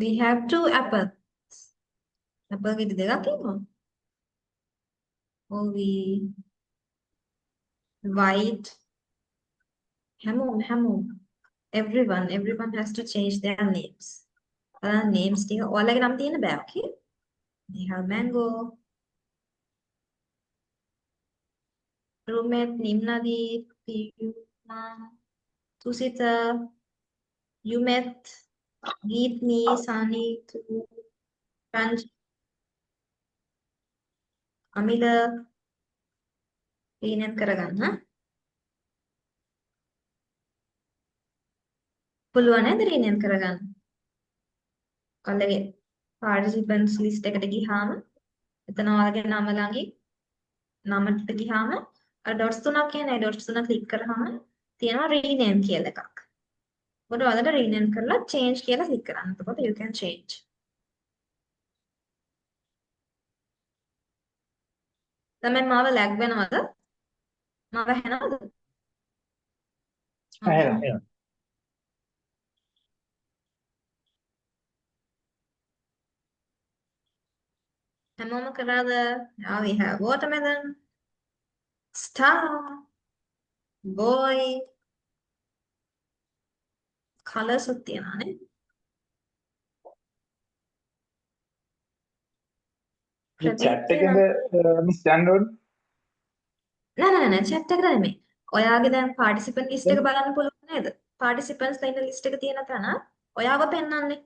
We have two apples. Apple ගෙඩි දෙකක් ඉන්නවා. Ovi, white, හැමෝම. Everyone has to change their names. Names ටික ඔයාලගේ නම් තියෙන්න බෑ, okay? We have mango. Roommate, Nimnadeep, Piyuma, Susita, Yumet, Geetni, Sani, Ranj, Amila, rename කරගන්න. පුළුවන් නේද rename කරගන්න? ඔයාලගේ participants list එකට ගියාම එතන ඔයාලගේ නම ළඟින් නමට ගියාම අර dots තුනක් කියන්නේ dots තුන click කරාම තියෙනවා rename කියලා එකක්. ඔකට ඔයාලට rename කරලා change කියලා click කරන්න. එතකොට you can change. තමයි මාව lag වෙනවද? මාව ඇහෙනවද? ඇහෙනවා. හැමෝම කරාද? Now we have watermelon, star, boy, colors උත් තියෙනවානේ. මේ chat එකේද මිස් යන්න ඕනේ? නෑ chat එකට නෙමෙයි. ඔයාගේ දැන් participant list එක බලන්න පුළුවන් නේද? participants ලා ඉන්න list එක තියෙන තැන ඔයාව පෙන්නන්නේ.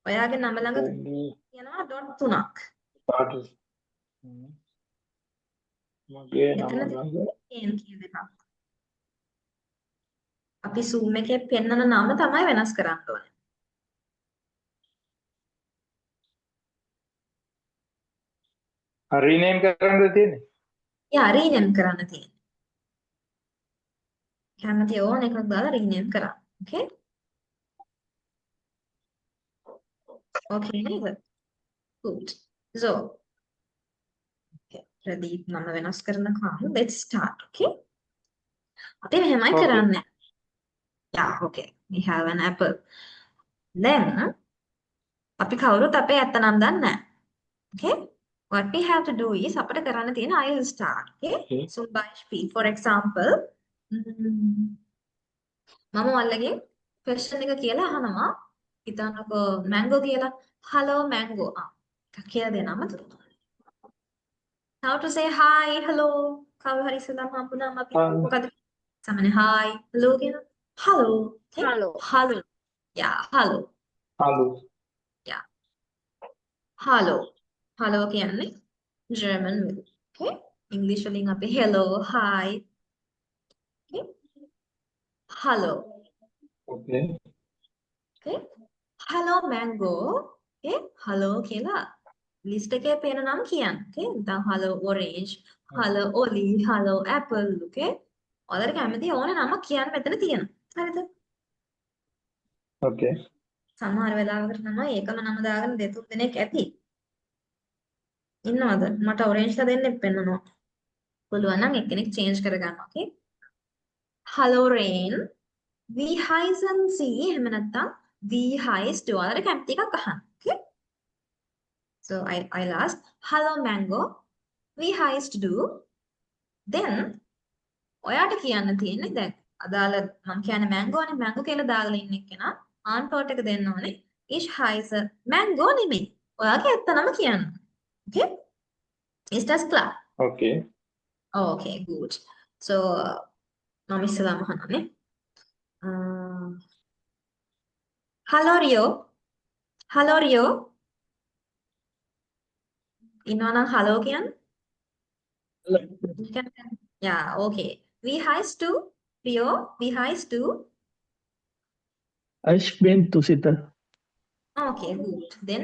ඔයාගේ නම ළඟ තියෙනවා dot තුනක්. මගේ නම එතන ළඟ තියෙන කියන එකක්. අපි Zoom එකේ පෙන්නන නම තමයි වෙනස් කරන්න ඕනේ. rename කරන්නද තියෙන්නේ? යා rename කරන්න තියෙන්නේ. කැමති ඕන එකක් දාලා rename කරන්න. Okay? Okay නේද? Good. So, okay. ප්‍රදීප් නම වෙනස් කරනකම් let's start. Okay? අපි මෙහෙමයි Okay. කරන්නේ. Yeah, okay. We have an apple. Then අපි කවුරුත් අපේ ඇත්ත නම් දන්නේ නැහැ. Okay? What we have to do is අපිට කරන්න තියෙන I'll start. Okay? Okay. So by speed. For example, මම ඔයාලගෙන් question එක කියලා අහනවා. හිතන්නකෝ mango කියලා. Hello mango. කියලා දෙනම තුරුන. How to say hi, hello. කවුරු හරි ඉස්සෙල්ලාම හම්බුනාම අපි මොකද සාමාන්‍ය hi, hello කියන. Hello. Okay? Hello. Hello. Yeah, hello. Hello. Yeah. Hello. Hello කියන්නේ German word. Okay? English වලින් අපි hello, hi. Okay? Hello. Okay. Okay? Hello mango. Okay? Hello කියලා list එකේ පේන නම් කියන්න. Okay? දැන් hello orange, hello olive, hello apple. Okay? ඔයාලට කැමති ඕනේ නම කියන්න මෙතන තියෙනවා. හරිද? Okay. සමහර වෙලාවකට තමයි ඒකම නම දාගෙන දෙතුන් දෙනෙක් ඇති. ඉන්නවද? මට orange ලා දෙන්නෙක් පෙන්නනවා. පුළුවන් නම් එක්කෙනෙක් change කරගන්න. Okay? Hello rain. Wie heißen Sie? එහෙම නැත්නම් wie heißt du? ඔයාලට කැමති එකක් අහන්න. Okay? So I'll ask, hello mango. Wie heißt du? Then ඔයාට කියන්න තියෙන්නේ දැන් අදාළ මම කියන්නේ mango නේ mango කියලා දාලා ඉන්න එක්කෙනා ආන්සර් එක දෙන්න ඕනේ. Ich heiße mango නෙමෙයි. ඔයාගේ ඇත්ත නම කියන්න. Okay? Ist das klar? Okay. Okay, good. So මම ඉස්සෙල්ලාම අහන්නේ. Hello Rio. Hello Rio. ඉන්නවා නම් hello කියන්න. Yeah, okay. We highs to Rio. We highs to. Ich bin Tusita. Okay, good. Then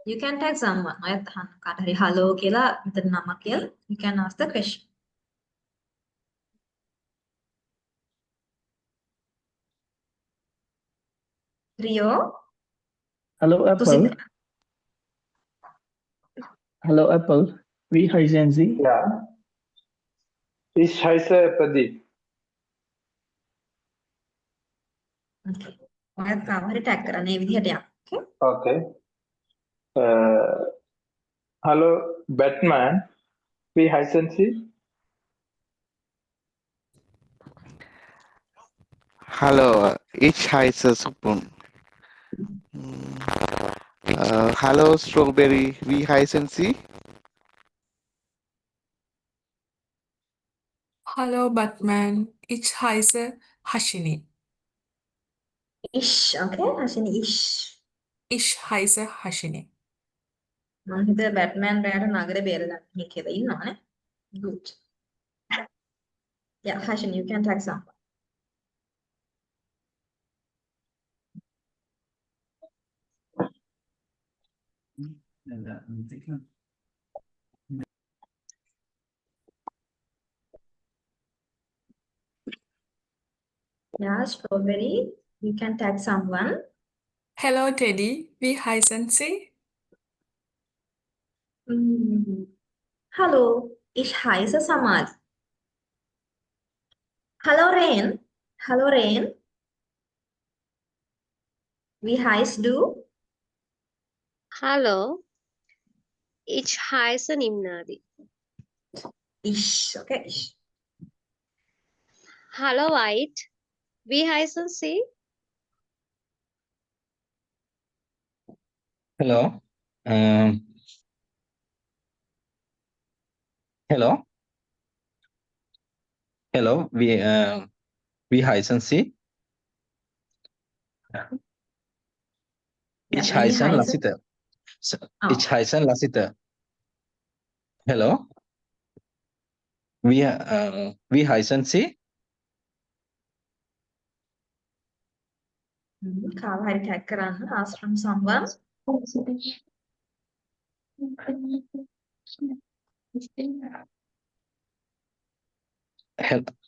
you can tag someone. ඔයත් අහන්න කාට හරි hello කියලා මෙතන නම කියලා you can ask the question. Rio, Hello Apple. Tusita. Hello Apple. Wie heißen Sie? Ja. Ich heiße Pradeep. Okay. ඔයත් කාව හරි tag කරන්න මේ විදිහට යන්න. Okay? Okay. Hallo Batman. Wie heißen Sie? Hallo, ich heiße Supun. Hallo Strawberry, wie heißen Sie? Hallo Batman. Ich heiße Hashini. Ish. Okay. Hashini ish. Ich heiße Hashini. මම හිතුවා Batman රෑට නගරේ බේරලා කියලා ඉන්නවනේ. Good. Yeah, Hashini, you can tag someone. Yeah, Strawberry, you can tag someone. Hello Teddy. Wie heißen Sie? Hallo, ich heiße Samad. Hallo Rain. Hallo Rain. Wie heißt du? Hallo, ich heiße Nimnadi. Ich. Okay. Ich. Hallo White, wie heißen Sie? Hello. Hello. Hello. Wie heißen Sie? Ja, Ich wie heiße heiße? Lasita. Oh. Ich heiße Lasita. Hello. Wie heißen Sie? කාව හරි tag කරන්න. Ask from someone.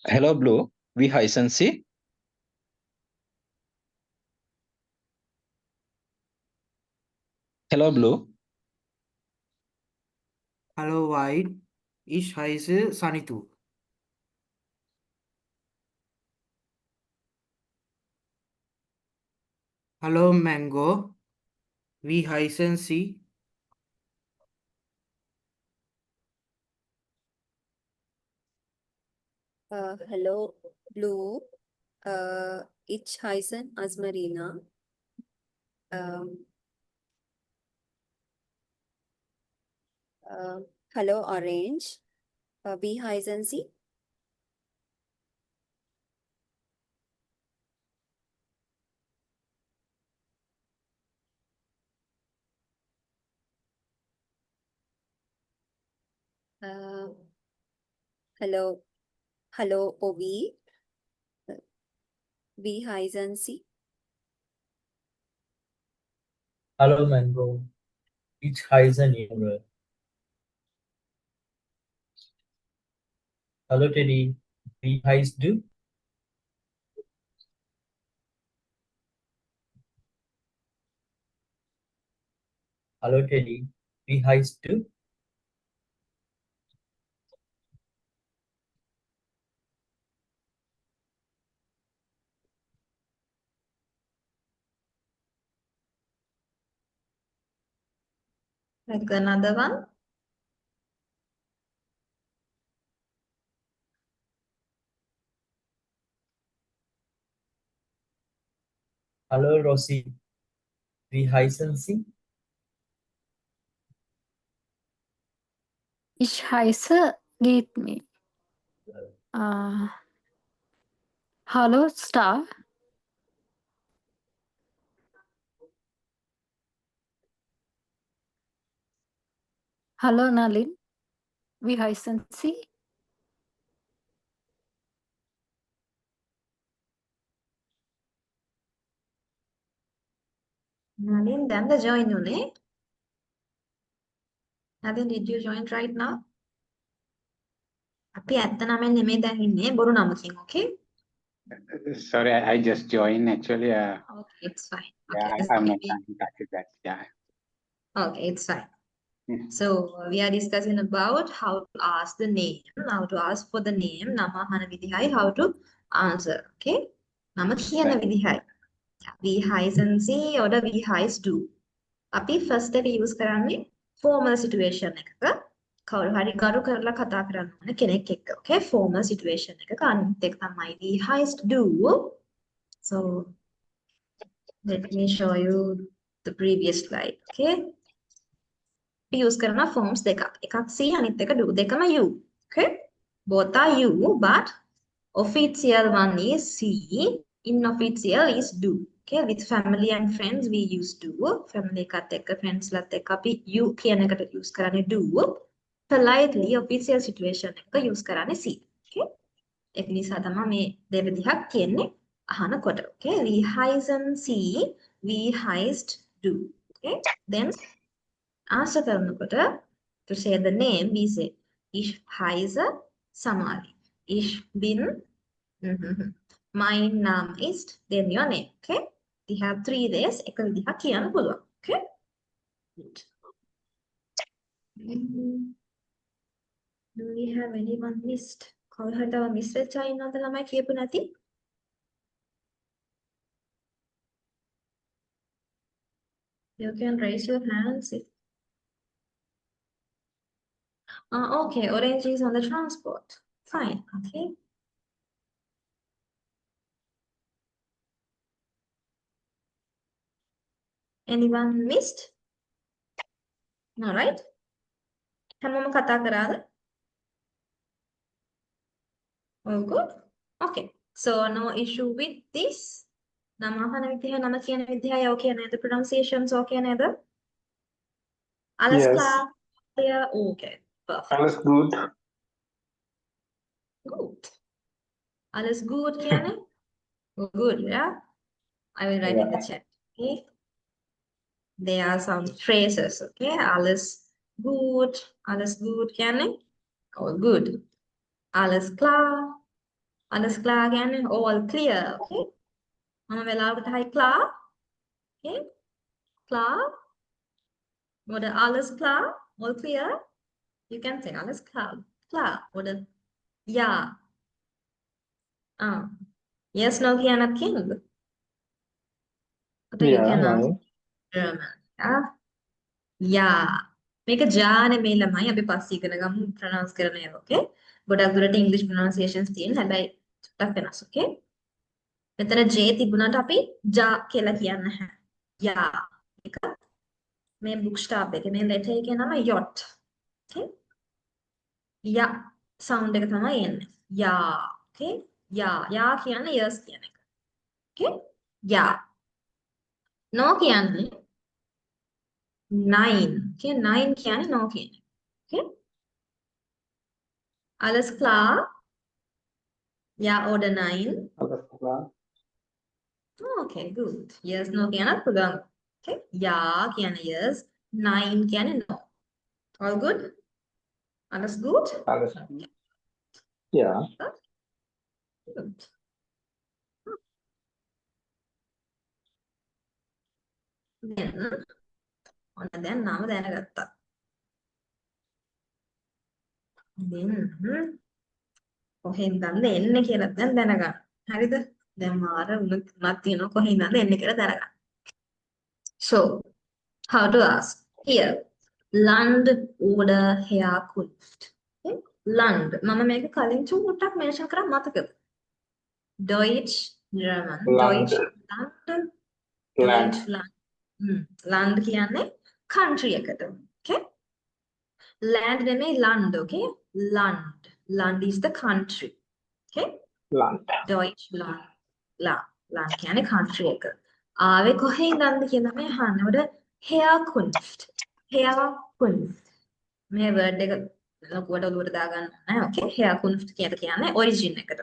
Hello, Blue. Wie heißen Sie? Hello, Blue. Hallo White, ich heiße Sanitu. Hallo Mango, wie heißen Sie? Hello, Blue. Ich heiße Asmarina. Hello, Orange. Wie heißen Sie? Hello, Obi. Wie heißen Sie? Hallo, Mango. Ich heiße Nure. Hallo, Teddy. Wie heißt du? Hallo, Teddy. Wie heißt du? Like another one. Hallo, Rosie. Wie heißen Sie? Ich heiße Gitmi. Hallo Star. Hello, Nalin. Wie heißen Sie? Nalin, දැන්ද join උනේ? Nalin, did you join right now? අපි ඇත්ත නමෙන් නෙමෙයි දැන් ඉන්නේ බොරු නමකින්, okay? Sorry, I just joined actually. Okay, it's fine. Yeah, Okay, I'm not maybe. in touch with that. Yeah. Okay, it's fine. Hmm. So we are discussing about how to ask the name, how to ask for the name, නම අහන විදිහයි, how to answer, okay? නම කියන Right. විදිහයි. We heisensi or we heis do. අපි first එක use කරන්නේ formal situation එකක. කවුරු හරි ගරු කරලා කතා කරන්න ඕන කෙනෙක් එක්ක. Okay, formal situation එකක අනිත් එක තමයි we heis do. So let me show you the previous slide, okay? use කරන forms දෙකක්. එකක් C අනිත් එක do. දෙකම U. Okay? Both are U, but official one is C. Inofficial is do. Okay? With family and friends we use do. Family එකත් එක්ක friends ලත් එක්ක අපි U කියන එකට use කරන්නේ do. Politely official situation එක use කරන්නේ C. Okay? ඒක නිසා තමයි මේ දෙවිදිහක් තියෙන්නේ අහනකොට. Okay? We heisen C, we heist do. Okay? Then answer කරනකොට to say the name we say ich heiße Samali. Ich bin mein Name ist then your name. Okay? We have 3 days එක විදිහක් කියන්න පුළුවන්. Okay? Good. Do we have anyone missed? කවුරු හරි තව miss වෙච්ච අය ඉන්නවද ළමයි කියපු නැති? You can raise your hands if okay, orange is on the transport. Fine, okay. Anyone missed? All right. හැමෝම කතා කරාද? All good? Okay. So no issue with this. නම අහන විදිහ, නම කියන විදිහයි okay නේද? Pronunciations okay නේද? Alles Yes. klar? Clear? Okay. Perfect. Alles gut. Good. Alles gut කියන්නේ? Good, yeah? I will write in the chat. Okay. There are some phrases, okay? Alles gut කියන්නේ? All good. Alles klar කියන්නේ? All clear, okay? මම වෙලාවකට හයි klar. Okay? Klar? Oder alles klar? All clear? You can say alles klar. Klar. Oder ja. Yes, no කියනත් කියනද? Or you Yeah, can no. answer German. Yeah. Yeah. මේක ja නෙමෙයි ළමයි අපි පස්සේ ඉගෙන ගමු pronounce කරන ඒවා. Okay? ගොඩක් දුරට English pronunciations තියෙන හැබැයි චුට්ටක් වෙනස්. Okay? මෙතන J තිබුණාට අපි ja කියලා කියන්නේ නැහැ. Ja. එක මේ bookstop එකේ මේ letter එකේ නම yacht. Okay? Ya sound එක තමයි එන්නේ. Ya. Okay? Ya. Ya කියන්නේ yes කියන එක. Okay? Ya. No කියන්නේ nine. Okay? Nine කියන්නේ no කියන එක. Okay? Alles klar? Ja oder nein? Alles klar. Okay, good. Yes, no කියන්නත් පුළුවන්. Okay? Ja කියන්නේ yes. Nein කියන්නේ no. All good? Alles gut? Alles gut. Ja. Good. Then ඔන්න දැන් නම දැනගත්තා. Then කොහෙන්ද එන්නේ කියලා දැන් දැනගන්න. හරිද? දැන් මාර උනත් තියෙනවා කොහෙන්ද එන්නේ කියලා දැනගන්න. So, how to ask? Here, Land oder Herkunft. Okay? Land. මම මේක කලින් චුට්ටක් mention කරා මතකද? Deutsch, German. Land. Deutsch, Land. Land. Deutsch, Land. Land කියන්නේ country එකට. Okay? Land නෙමෙයි land, okay? Land. Land is the country. Okay? Land. Deutschland. Land කියන්නේ country එක. ආවේ කොහේ ඉඳන්ද කියලා මේ අහන්නේ. උඩ Herkunft. Herkunft. මේ word එක ලොකුවට ඔලුවට දාගන්න නැහැ. Okay. Here kunft කියලා කියන්නේ origin එකට.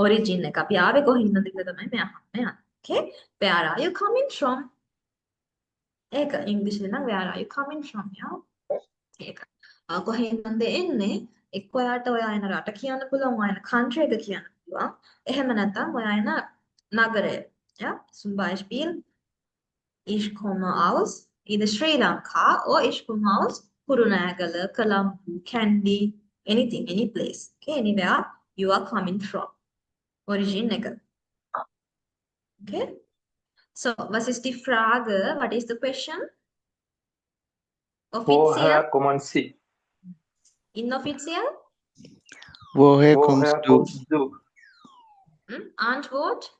Origin එක. අපි ආවේ කොහින්ද කියලා තමයි මේ අහන්නේ. Okay. Where are you coming from? ඒක ඉංග්‍රීසි නම් where are you coming from? Yeah. ඒක. කොහෙන්ද එන්නේ? එක්ක ඔයාට ඔයා එන රට කියන්න පුළුවන්, ඔයා එන country එක කියන්න පුළුවන්. එහෙම නැත්නම් ඔයා එන නගරය. Ja, zum Beispiel ich komme aus either Sri Lanka or ich komme aus Kurunegala, Colombo, Kandy, anything, any place. Okay, anywhere you are coming from. Origin එක. Okay. So, was ist die Frage? What is the question? Offiziell? Woher kommen Sie? Inoffiziell? Woher kommst Woher du? kommst du? Antwort?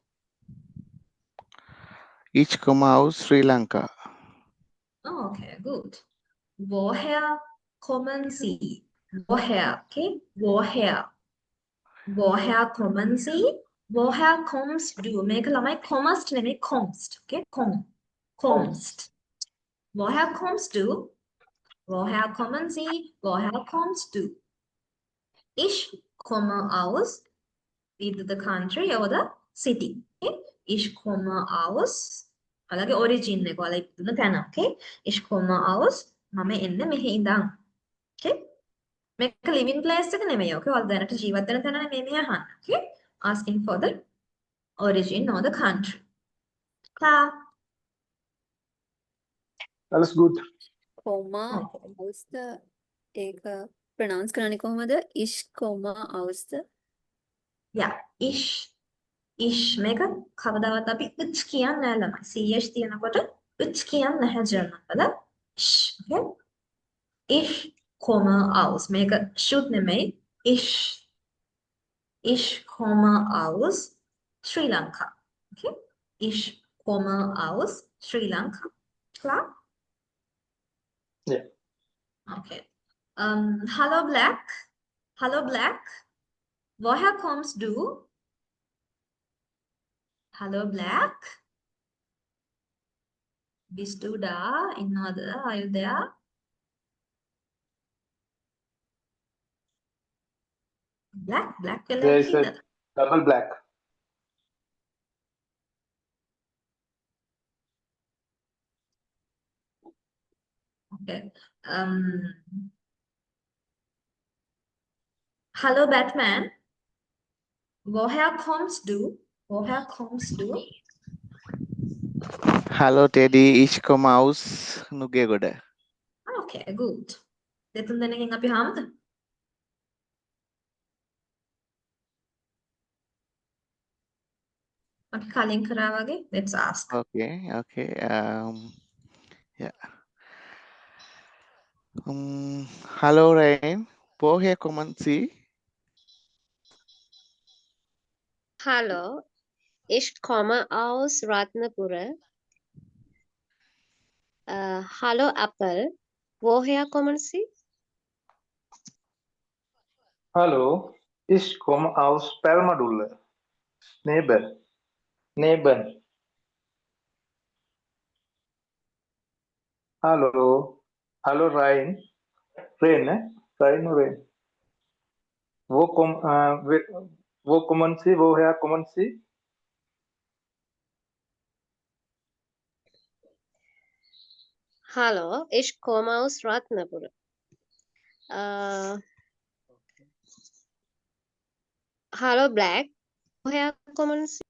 Ich komme aus Sri Lanka. Oh, okay, good. Woher kommen Sie? Woher, okay? Woher? Woher kommen Sie? Woher kommst du? මේක ළමයි kommst නෙමෙයි kommst. Okay? Kommst. Woher kommst du? Woher kommen Sie? Woher kommst du? Ich komme aus either the country or the city. Okay? Ich komme aus అలాగే origin එක ඔයාලා ඉන්න තැන. Okay? Ich komme aus මම එන්නේ මෙහි ඉඳන්. Okay? මේක living place එක නෙමෙයි. Okay? ඔයාලා දැනට ජීවත් වෙන තැන නෙමෙයි මේ අහන්න. Okay? Asking for the origin or the country. Klar. Alles gut. Comma aus the ඒක pronounce කරන්නේ කොහමද? Ich komme aus the Yeah. Ich මේක කවදාවත් අපි ich කියන්නේ නැහැ ළමයි. ch තියනකොට ich කියන්නේ නැහැ ජර්මන් වල. Okay? Ich komme aus. මේක should නෙමෙයි. Ich komme aus Sri Lanka. Okay? Ich komme aus Sri Lanka. Klar? Yeah. Okay. Hallo Black. Hallo Black. Woher kommst du? Hallo Black. Bist du da? Innada? Are you there? Black There is a කියලා double black. Okay. Hallo Batman. Woher kommst du? Woher kommst du? Hallo Teddy, ich komme aus Nugegoda. Okay, good. දෙතුන් දෙනෙක්ගෙන් අපි හාමුද? අපි කලින් කරා වගේ let's ask. Okay, okay. Yeah. Hallo Rain, woher kommen Sie? Hallo, ich komme aus Ratnapura. Hallo Apple, woher kommen Sie? Hallo, ich komme aus Palmadulla. Neben. Hallo. Hallo Rain. Rain, ne? Rain or Rain? Wo kommen Sie? Woher kommen Sie? Hallo, ich komme aus Ratnapura. Hallo Black, woher kommen Sie?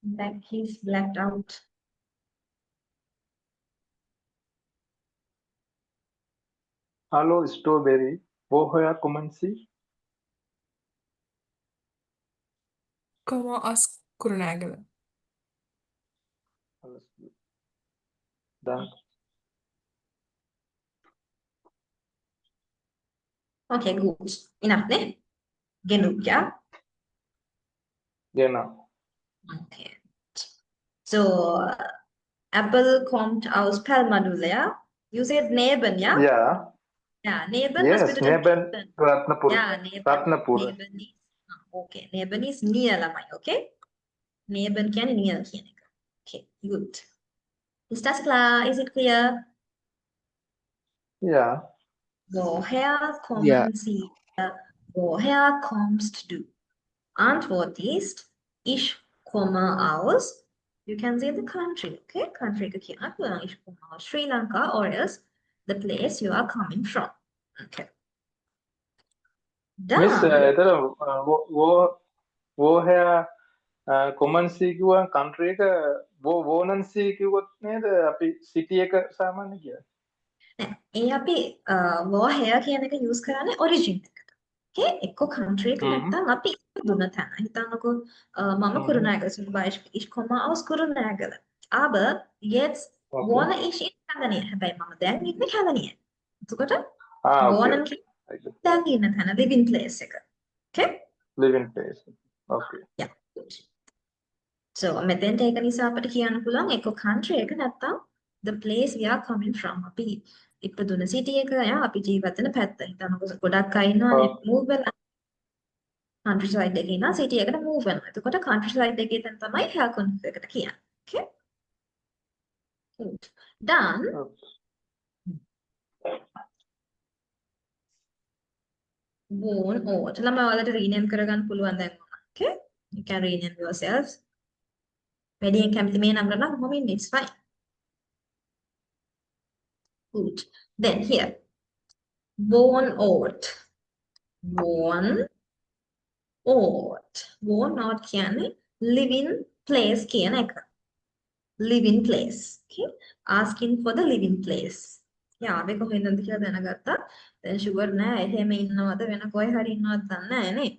Black is blacked out. Hallo Strawberry. Woher kommen Sie? Komme aus Kurunegala. Alles gut. Danke. Okay, good. Enough නේ? Genug, ja? Genau. Okay. So, Apple kommt aus Palmadulla, ja? You said Neben, ja? Ja. Ja, Neben, was Yes, bedeutet neben Neben? Ratnapura. Ja, Neben. Ratnapura. Neben ist, okay, Neben ist near lamai, okay? neighbor කියන්නේ near කියන එක. Okay, good. Is that clear? Is it clear? Yeah. Woher Yeah. kommen Sie? Woher kommst du? Antwort ist, ich komme aus. You can say the country, okay? Country එක කියන්න පුළුවන්. Ich komme aus Sri Lanka or else the place you are coming from. Okay. Miss, Done. එතන woher common C කිව්වා country එක wonen C කිව්වොත් නේද අපි city එක සාමාන්‍ය කියන්නේ. නෑ, ඒ අපි woher කියන එක use කරන්නේ origin එකට. Okay? එක්ක country එක නැත්නම් අපි දුන්න තැන. හිතන්නකෝ මම Kurunegala zum Beispiel. Ich komme aus Kurunegala. Aber jetzt wohne ich in Tansania. හැබැයි මම දැන් ඉන්නේ කැලණියේ. එතකොට wohnen කියන්නේ දැන් ඉන්න තැන living place එක. Okay? Living place. Okay. Yeah. So මෙතෙන්ට ඒක නිසා අපිට කියන්න පුළුවන් එක්ක country එක නැත්නම් the place we are coming from. අපි ඉපදුන city එක යා අපි ජීවත් වෙන පැත්ත. හිතන්නකෝ ගොඩක් අය ඉන්නවනේ move වෙලා country side එකේ ඉන්නවා city එකට move වෙනවා. එතකොට country side එකේ තැන තමයි herkunft එකට කියන්නේ. Okay? Good. Done. Born or. ළමයි ඔයාලට rename කරගන්න පුළුවන් දැන්. Okay? You can rename yourselves. වැඩියෙන් කැමති මේ නම් කරලා කොහොම ඉන්නේ? It's fine. Good. Then here. Born out. Born out. Born out කියන්නේ living place කියන එක. Living place. Okay? Asking for the living place. යාවේ කොහෙන්ද කියලා දැනගත්තා. දැන් ෂුවර් නෑ එහෙම ඉන්නවද වෙන කොයි හරි ඉන්නවද දන්නේ නෑ නේ.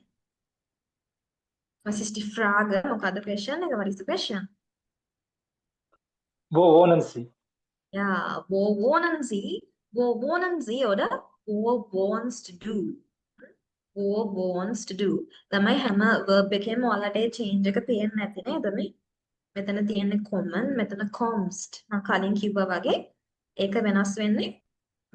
Was ist die Frage? මොකද්ද question එක? What is the question? Wo wohnen Sie? Ja, wo wohnen Sie? Wo wohnen Sie oder wo wohnst du? Wo wohnst du? තමයි හැම verb එකේම ඔයාලට ඒ change එක පේන්නේ නැති නේද මේ? මෙතන තියෙන්නේ common, මෙතන comst. මම කලින් කිව්වා වගේ ඒක වෙනස් වෙන්නේ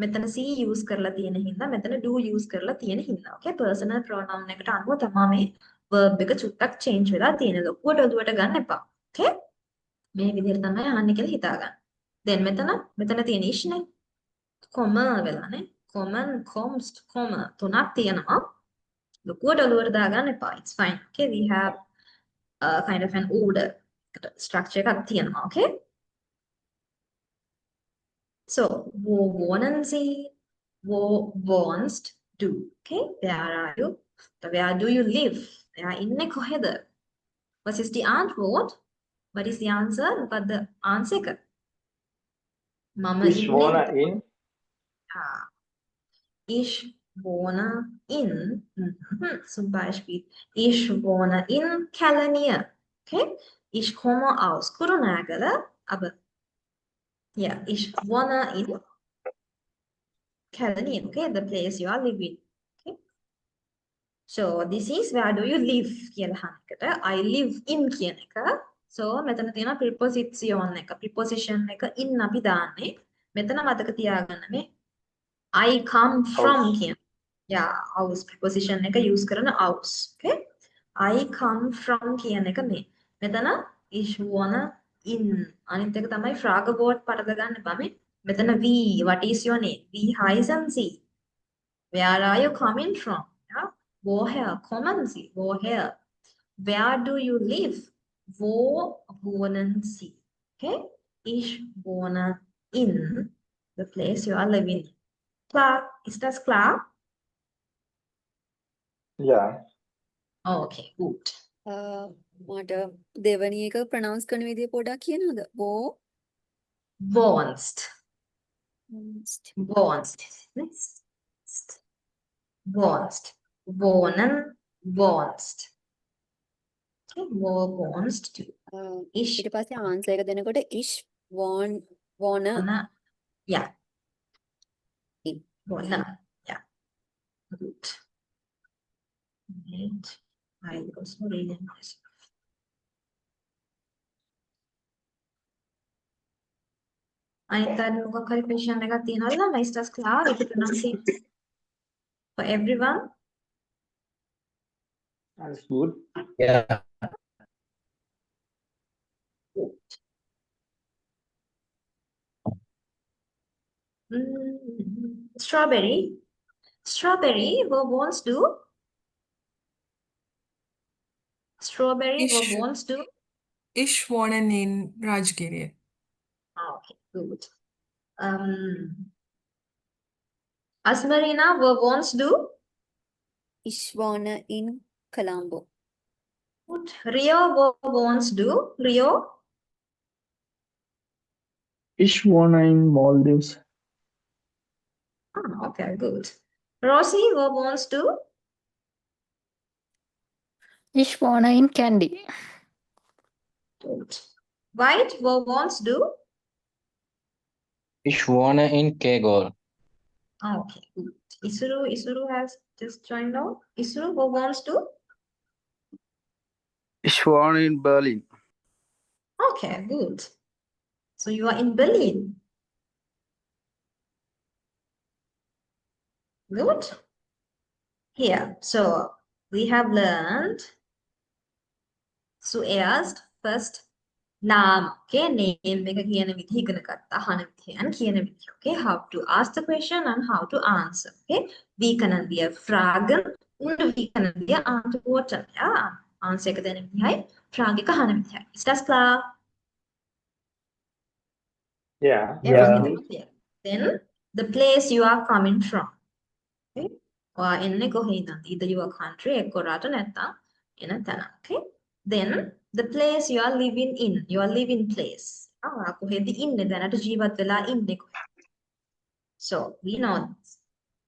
මෙතන C use කරලා තියෙන හින්දා මෙතන do use කරලා තියෙන හින්දා. Okay? Personal pronoun එකට අනුව තමයි මේ verb එක චුට්ටක් change වෙලා තියෙන්නේ. ලොකුවට ඔළුවට ගන්න එපා. Okay? මේ විදිහට තමයි අහන්නේ කියලා හිතා ගන්න. Then මෙතන තියෙන ish නේ. comma වෙලානේ. common, comst, comma තුනක් තියෙනවා. ලොකුවට ඔළුවට දාගන්න එපා. It's fine. Okay? We have kind of an order structure එකක් තියෙනවා. Okay? So, wo wohnen Sie? Wo wohnst du? Okay? Where are you? Where do you live? එයා ඉන්නේ කොහෙද? What is the Antwort? What is the answer? මොකද්ද answer එක? මම Ich wohne in. Ich wohne in. Zum Beispiel, ich wohne in Kelaniya. Okay? Ich komme aus Kurunegala, aber ja, ich wohne in Kelaniya. Okay? The place you are living. Okay? So this is where do you live කියලා අහන එකට I live in කියන එක. So මෙතන තියෙන preposition එක. Preposition එක in අපි දාන්නේ. මෙතන මතක තියාගන්න මේ I come from කියන. Yeah, aus preposition එක use කරන aus. Okay? I come from කියන එක මේ. මෙතන ich wohne in. අනිත් එක තමයි frage word පරද ගන්න එපා මේ. මෙතන we, what is your name? Wie heißen Sie? Where are you coming from? Yeah? Woher kommen Sie? Woher? Where do you live? Wo wohnen Sie? Okay? Ich wohne in the place you are living. Klar? Ist das klar? Yeah. Okay, good. මට දෙවනි එක pronounce කරන විදිය පොඩ්ඩක් කියනවද? Wohnst. Wohnst. Wohnst. Wohnen. Wohnst. Okay, wo wohnst du? ඊට පස්සේ answer එක දෙනකොට ish wohne Yeah. Wohne. Yeah. Good. And I also really nice. අනිත් අය මොකක් හරි question එකක් තියනවද ළමයි? Is that clear? Is it pronunciation for everyone? That's good. Yeah. Strawberry. Strawberry, verb 1s do. Strawberry, verb Ich, 1s do. ich wohne in Rajgiri. Okay, good. Asmarina, verb 1s do. Ich wohne in Colombo. Good. Rio, verb 1s do. Rio. Ich wohne in Maldives. Okay, good. Rosie, verb 1s do. Ich wohne in Kandy. Good. White, verb 1s do. Ich wohne in Kegol. Okay, good. Isuru has just joined out. Isuru, verb 1s do. Ich wohne in Berlin. Okay, good. So you are in Berlin. Good. Here, so we have learned zuerst first name. Okay, name එක කියන විදිහ ඉගෙන ගත්තා. අහන විදිහ and කියන විදිහ. Okay, how to ask the question and how to answer. Okay, wie können wir fragen und wie können wir antworten. Ja, answer එක දෙන විදිහයි, frage එක අහන විදිහයි. Ist das klar? Yeah. Everything is clear. Then the place you are coming from. Okay. Or එන්නේ කොහේ ඉඳන්ද? Either your country එක්ක රට නැත්නම් එන තැන. Okay. Then the place you are living in, your living place. කොහෙද ඉන්නේ? දැනට ජීවත් වෙලා ඉන්නේ කොහෙද? So we know this.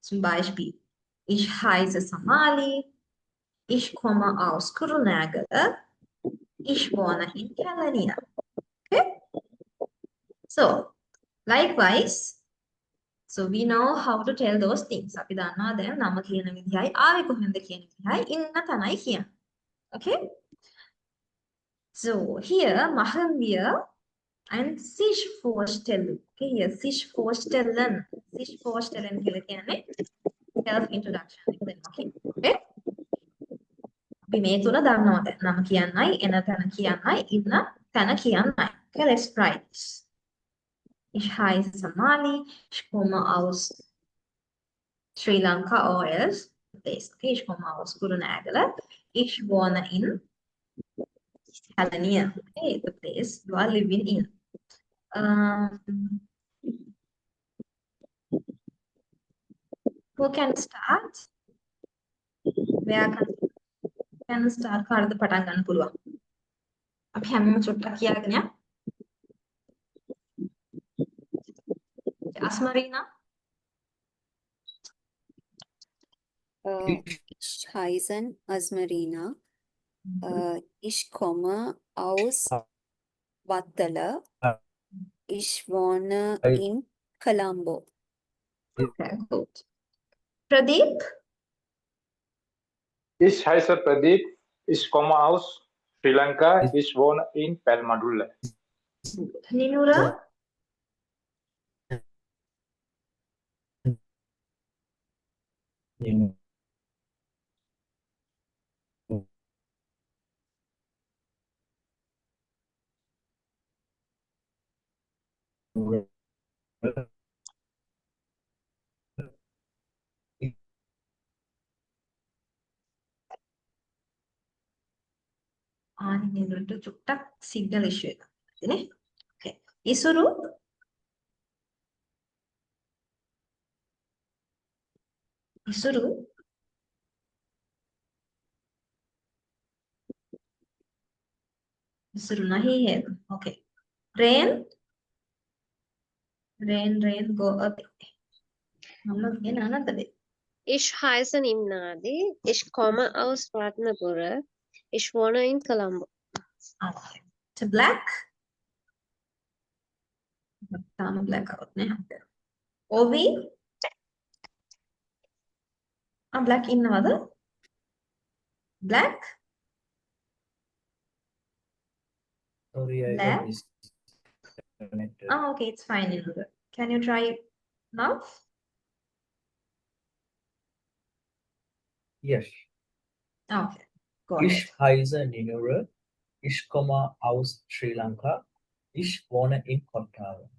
Zum Beispiel, ich heiße Somali, ich komme aus Kurunagala, ich wohne in Kelania. Okay. So likewise, so we know how to tell those things. අපි දන්නවා දැන් නම කියන විදිහයි ආවේ කොහෙන්ද කියන විදිහයි ඉන්න තැනයි කියන්නේ. Okay? So here machen wir ein sich vorstellen. Okay, here sich vorstellen. Sich vorstellen කියලා කියන්නේ self introduction එක දෙනවා. Okay? අපි මේ තුන දන්නවා දැන්. නම කියන්නයි, එන තැන කියන්නයි, ඉන්න තැන කියන්නයි. Okay, let's try this. Ich heiße Somali, ich komme aus Sri Lanka or else place. Okay, ich komme aus Kurunagala. Ich wohne in Kelania. Okay, the place you are living in. Who can start? Where can start? කාටද පටන් ගන්න පුළුවන්? අපි හැමෝම චුට්ටක් කියාගෙන යමු. Asmarina. Ich heiße Asmarina. Ich komme aus Wattala. Ich wohne in Colombo. Okay, good. Pradeep. Ich heiße Pradeep. Ich komme aus Sri Lanka. Ich wohne in Palmadulla. Ninura. නිනුරට චුට්ටක් සිග්නල් ඉෂුව එකක් තියෙන්නේ. Okay. ඉසුරු. ඉසුරු. ඉසුරු नहीं है. Okay. Rain. Rain, go up. මම කියන අනතද? Ich heiße Nimnadi. Ich komme aus Ratnapura. Ich wohne in Colombo. Okay. To black. තාම black out නේ. Ovi. black ඉන්නවද? Black. Sorry, I Black? got disconnected. Okay, it's fine. Ninura. Can you try it now? Yes. Okay. Go Ich ahead. heiße Ninura. Ich komme aus Sri Lanka. Ich wohne in Kottara.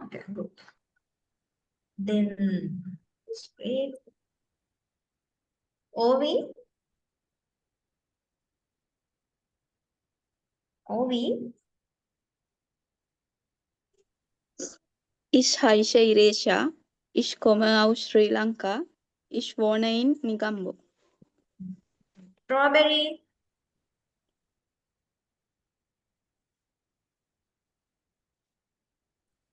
Okay, good. Then wait. OV. OV. Ich heiße Iresha. Ich komme aus Sri Lanka. Ich wohne in Negombo. Strawberry.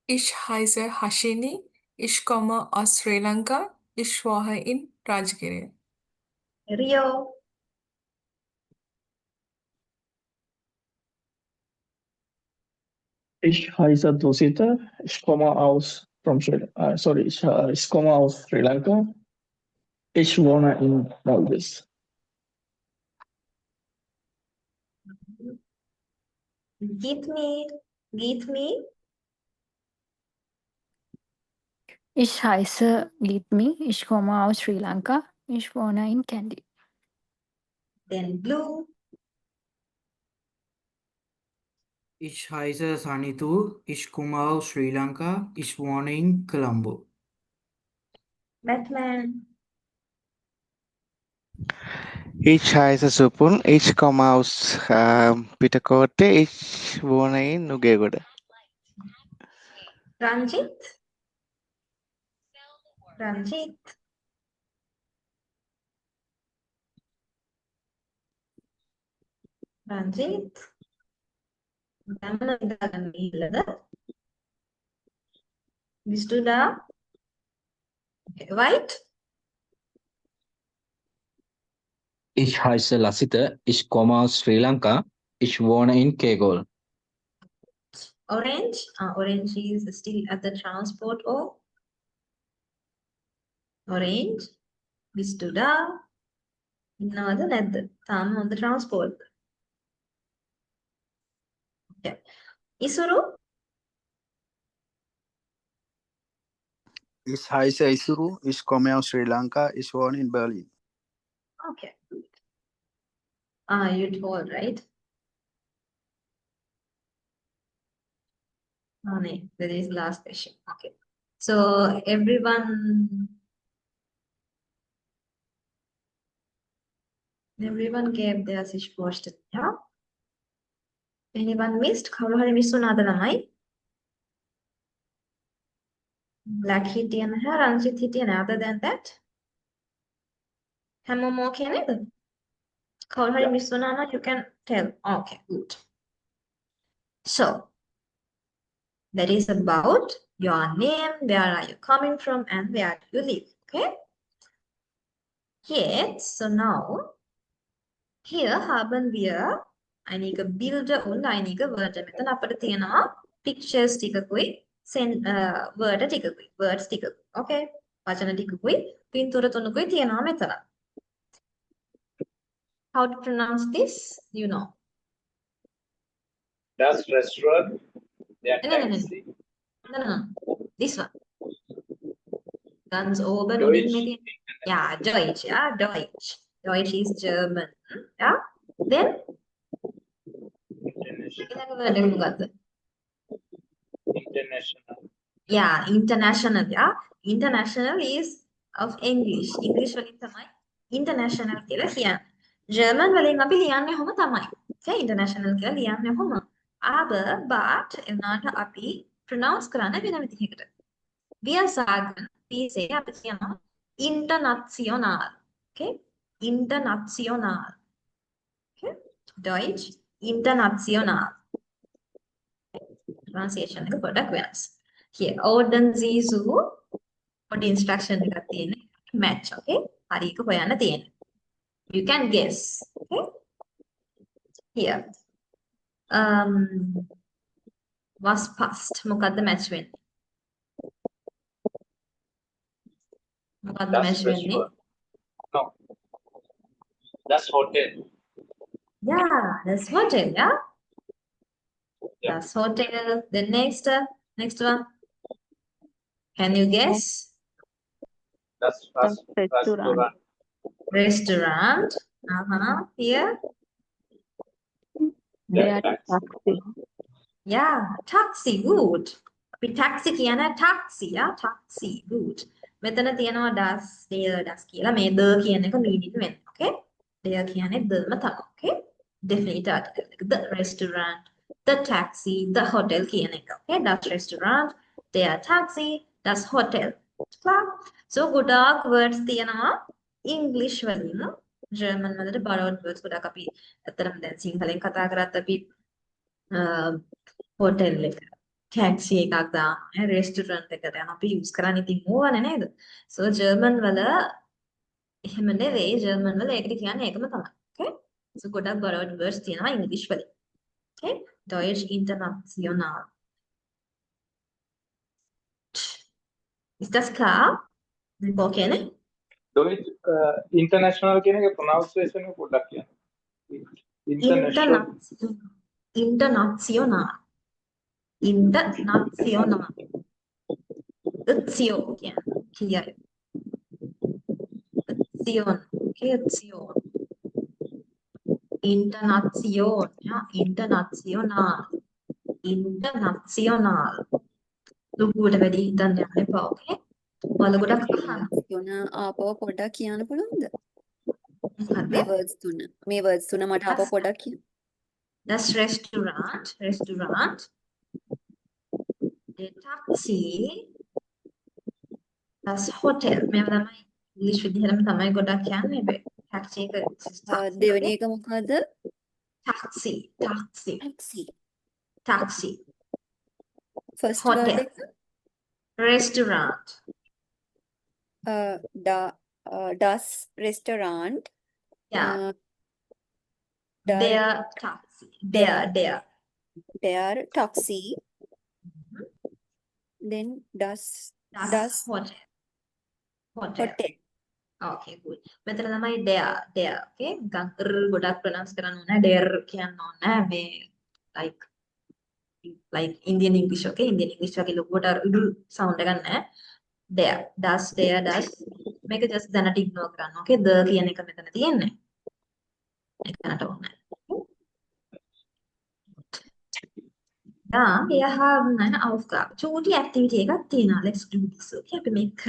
Ich heiße Hashini. Ich komme aus Sri Lanka. Ich wohne in Rajgiri. Rio. Ich heiße Dosita. Ich komme aus ich komme aus Sri Lanka. Ich wohne in Maldives. Gitmi. Gitmi. Ich heiße Gitmi. Ich komme aus Sri Lanka. Ich wohne in Kandy. Then blue. Ich heiße Sanitu. Ich komme aus Sri Lanka. Ich wohne in Colombo. Batman. Ich heiße Supun. Ich komme aus Pitakote. Ich wohne in Nugegoda. Ranjit. Ranjit. Ranjit. Visuda. Okay. White. Ich heiße Lasita. Ich komme aus Sri Lanka. Ich wohne in Kegol. Orange. Orange is still at the transport or orange. Visuda. Another at the thumb on the transport. Okay. Isuru. Ich heiße Isuru. Ich komme aus Sri Lanka. Ich wohne in Berlin. Okay. You told, right? Oh, no, there is last question. Okay. So everyone gave their question. Yeah. Anyone missed? කවුරු හරි miss වුණාද ළමයි? Black හිටියේ නැහැ, රංජිත් හිටියේ නැහැ. Other than that, හැමෝම okay නේද? කවුරු හරි miss වුණා නම් you can tell. Okay, good. So that is about your name, where are you coming from, and where do you live. Okay. Yes. So now here haben wir einige Bilder und einige Wörter. මෙතන අපිට තියෙනවා pictures ටිකකුයි word ටිකකුයි words ටිකකුයි. Okay. වචන ටිකකුයි පින්තූර තුනකුයි තියෙනවා මෙතන. How to pronounce this? You know. Das Restaurant. No. This one. Ganz oben Deutsch. mit den, yeah, Deutsch. Yeah, Deutsch. Deutsch is German. Yeah. Then International. Yeah, international. Yeah, international is of English. English වලින් තමයි international කියලා කියන්නේ. German වලින් අපි ලියන්නේ කොහොම තමයි. Okay, international කියලා ලියන්නේ කොහොම. Aber, but එනාට අපි pronounce කරන්න වෙන විදිහකට. Wir sagen, we say අපි කියනවා international. Okay, international. Okay, Deutsch international. Pronunciation එක පොඩක් වෙනස්. Here, Orden Sie zu. පොඩි instruction එකක් තියෙන්නේ. Match, okay? හරි එක හොයන්න තියෙන්නේ. You can guess, okay? Here. Was past. මොකද්ද match වෙන්නේ? මොකද්ද Das match වෙන්නේ? Restaurant. No. Das Hotel. Yeah, that's hotel, yeah? That's hotel. The next one. Can you guess? Das Restaurant. Restaurant. Here. Taxi. Yeah, taxi. Good. අපි taxi කියන taxi taxi good. මෙතන තියෙනවා does does කියලා මේ the කියන එක meaning වෙන්නේ. Okay? there කියන්නේ theම තමයි. Okay? Definite article එක. The restaurant, the taxi, the hotel කියන එක. Okay? Does restaurant, their taxi, does hotel. Clear? So ගොඩාක් words තියෙනවා English වලින්. German වලට borrowed words ගොඩක් අපි අතරම දැන් සිංහලෙන් කතා කරත් අපි hotel එක taxi එකක් දාන්න restaurant එකට යන අපි use කරන්නේ ඉතින් ඕවනේ නේද? So German වල එහෙම නෙවෙයි German වල ඒකට කියන්නේ ඒකම තමයි. Okay? So ගොඩක් borrowed words තියෙනවා English වලින්. Okay? Deutsch international. Ist das klar? Okay නේ? Deutsch international කියන එක pronunciation එක පොඩ්ඩක් කියන්න. International. International. International. Tion කියන්නේ කියයි. Tion. Okay, Tion. Internation. Ja, international. International. ලොකුවට වැඩි හිතන්න යන්න එපා. Okay? ඔයාලා ගොඩක් අහන්න. යොන ආපව පොඩ්ඩක් කියන්න පුළුවන්ද? මේ words තුන මට ආපව පොඩ්ඩක් කියන්න. Das Restaurant, the taxi, das Hotel. මේව තමයි ඉංග්‍රීසි විදිහටම තමයි ගොඩක් කියන්නේ. taxi එක දෙවෙනි එක මොකද්ද? taxi. First Hotel. word එක Restaurant. Das Restaurant. Yeah. Their taxi. Their taxi. Then das hotel. Hotel. Okay, good. මෙතන තමයි there. Okay? ගංගර් ගොඩක් pronounce කරන්න ඕනේ. there කියන්න ඕනේ. මේ like Indian English, okay? Indian English වගේ ලොකුවට උඩු sound එකක් නැහැ. there. does. මේක just දැනට ignore කරන්න. Okay? the කියන එක මෙතන තියෙන්නේ. ඒක දැනට ඕනේ. Ja, wir haben eine Aufgabe. චූටි activity එකක් තියෙනවා. Let's do this. Okay? අපි මේක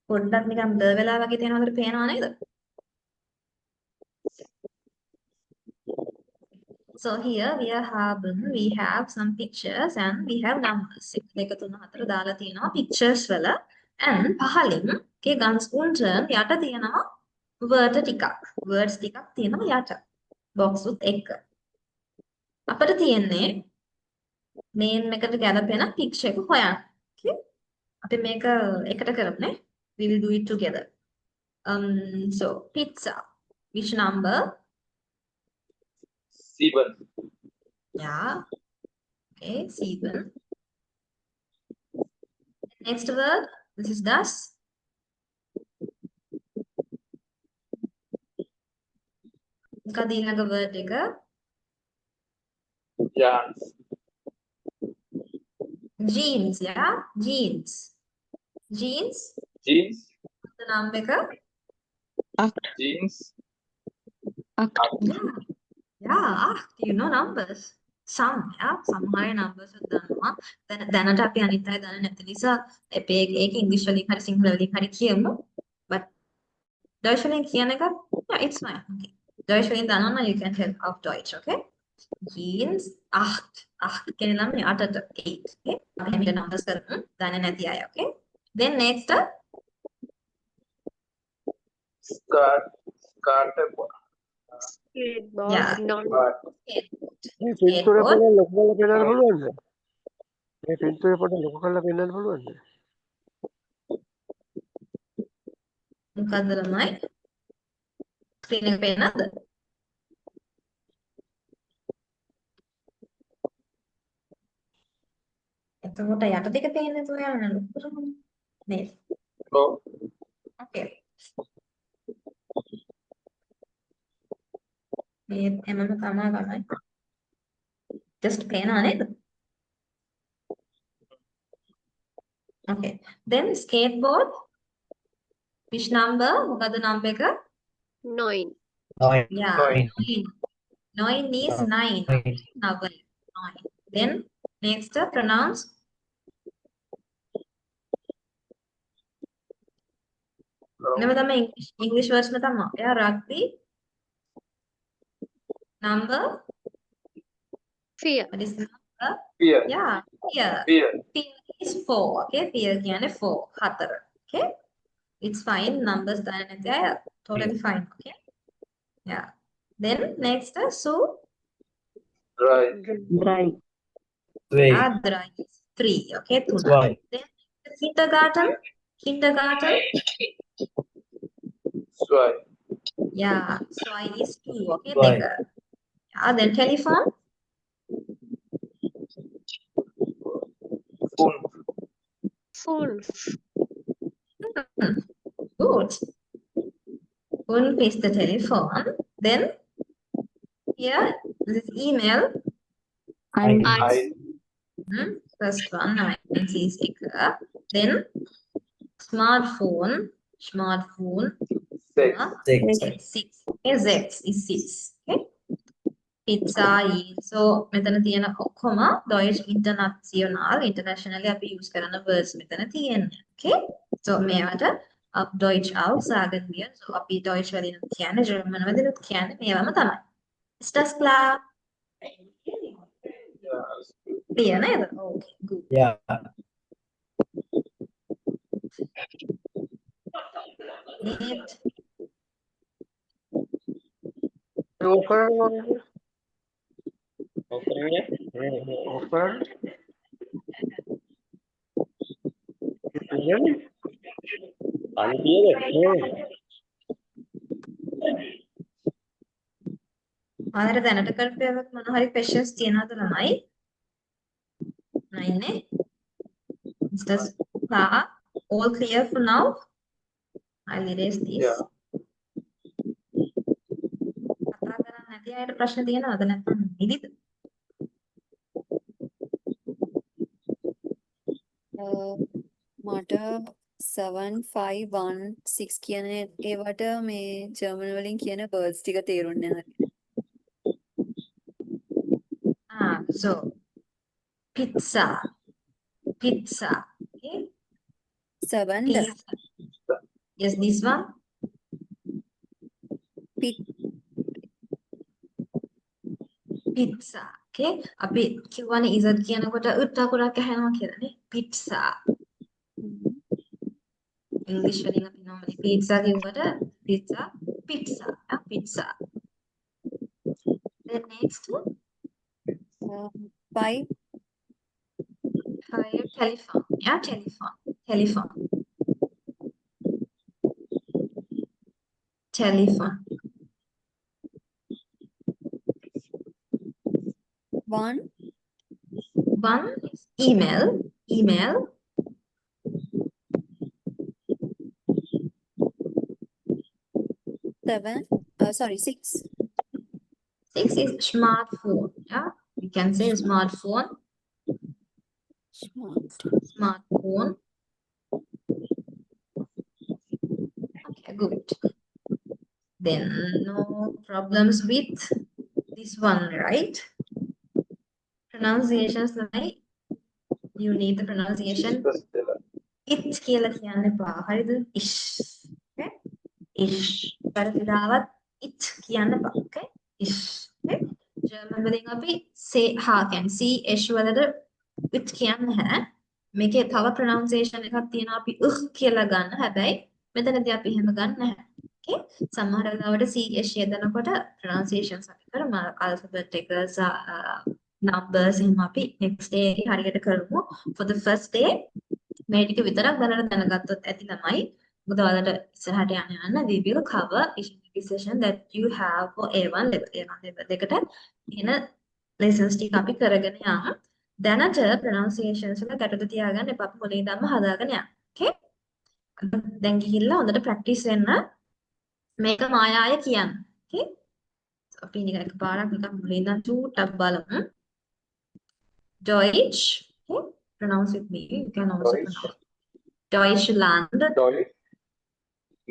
පොඩ්ඩක් නිකන් බ්ලර් වෙලා වගේ තියෙනවද පේනව නේද? So here we have some pictures and we have numbers. 1 2 3 4 දාලා තියෙනවා pictures වල and පහලින් okay ganz unten යට තියෙනවා words ටිකක් තියෙනවා යට box උත් එක්ක. අපිට තියෙන්නේ name එකට ගැලපෙන picture එක හොයන්න. Okay? අපි මේක එකට කරමු. We will do it together. So pizza. Which number? 7. Yeah. Okay, 7. Next word. This is das. මොකද ඊළඟ word එක? Jeans, yeah? Jeans. The number එක? Jeans. Yeah, you know numbers. Some, yeah, some high numbers දන්නවා. දැනට අපි අනිත් අය දන්නේ නැති නිසා අපි ඒක ඉංග්‍රීසි වලින් හරි සිංහල වලින් හරි කියමු. But Deutsch වලින් කියන එක yeah, it's fine. Okay. Deutsch වලින් දන්නවනම් you can help auf Deutsch, okay? Jeans 8 කියන නම 8ට 8. Okay? අපි හැමිට numbers කරමු. දන්නේ නැති අය, okay? Then next Skirt. Skateboard. Yeah. මේ පින්තූරය පොඩ්ඩක් ලොකු කරලා පෙන්නන්න පුළුවන්ද? මේ පින්තූරය පොඩ්ඩක් ලොකු කරලා පෙන්නන්න පුළුවන්ද? මොකද්ද ළමයි? ස්ක්‍රීන් එක පේනවද? එතකොට යට දෙක පේන්නේ ඔයාලා නේද? නේද? ඔව්. Okay. මේ එමම තමයි. Just පේනවා නේද? Okay. Then skateboard. Which number? මොකද number එක? 9. Yeah. 9 is 9. Number 9. Then next pronounce Never the English words में था या rugby number fear. what is number fear yeah fear fear fear is 4 okay fear කියන්නේ 4 4 okay it's fine numbers දාන්න නැති අය totally fine okay yeah then next so right Drive. drive is 3 okay 3 Why? then kindergarten swai yeah so I is 2 okay Why? දෙක yeah then telephone phone Phone. good phone is the telephone then here this is email I I first one is then smartphone sex Six. 6 okay z is 6 okay pizza is so මෙතන තියෙන ඔක්කොම Deutsch international internationally අපි use කරන words මෙතන තියෙන්නේ okay so මේවට Deutsch auch sagen wir so අපි Deutsch වලින් කියන්නේ German වලින් කියන්නේ මේවම තමයි ist das klar clear නේද okay good Yeah. Neat. Offer. Offer. ආයෙත් දැනට කරපේවක් මොන හරි questions තියනවද ළමයි? නයිනේ. Is this clear? All clear for now? I'll erase this. Yeah. කතා කරන්න නැති අයට ප්‍රශ්න තියෙනවද නැත්නම් නිදිද? මට 7516 කියන ඒවට මේ ජර්මන් වලින් කියන words ටික තේරුන්නේ නැහැ. So pizza. Okay. 7 Pizza. Yes, this one. Pizza. Okay. අපි කියවනේ ඉසත් කියනකොට උත් අකුරක් ඇහෙනවා කියලානේ. Pizza. English වලින් අපි normally pizza කියනකොට pizza. Yeah, pizza. Then next one. 5 telephone. Yeah, telephone. One is email. 6 6 is smartphone. Yeah, we can say smartphone. Okay, good. Then no problems with this one, right? Pronunciations like you need the pronunciation. It කියලා කියන්න එපා. හරිද? Ish. Okay? Ish. පරිදාවත් it කියන්න එපා. Okay? Ish. Okay? German වලින් අපි say ha can see ish වලට it කියන්නේ නැහැ. මේකේ තව pronunciation එකක් තියෙනවා අපි කියලා ගන්න. හැබැයි මෙතනදී අපි එහෙම ගන්න නැහැ. Okay? සමහර වෙලාවට ch යදනකොට pronunciations අපි කරමු alphabet එක numbers එහෙම අපි next day එකේ හරියට කරමු. For the first day මේ ටික විතරක් දැනගත්තොත් ඇති ළමයි. මොකද ඔයාලට ඉස්සරහට යන්න we will cover each session that you have for A1 level. A1 level එකට තියෙන lessons ටික අපි කරගෙන යමු. දැනට pronunciations වල ගැටලු තියාගන්න එපා. අපි මුලින් ඉඳන්ම හදාගෙන යන්න. Okay? දැන් ගිහිල්ලා හොඳට practice වෙන්න මේක මායාය කියන්න. Okay? So අපි නිකන් එකපාරක් නිකන් මුලින් ඉඳන් චූට්ටක් බලමු. Deutsch. Okay? Pronounce with me. You can also pronounce. Deutschland.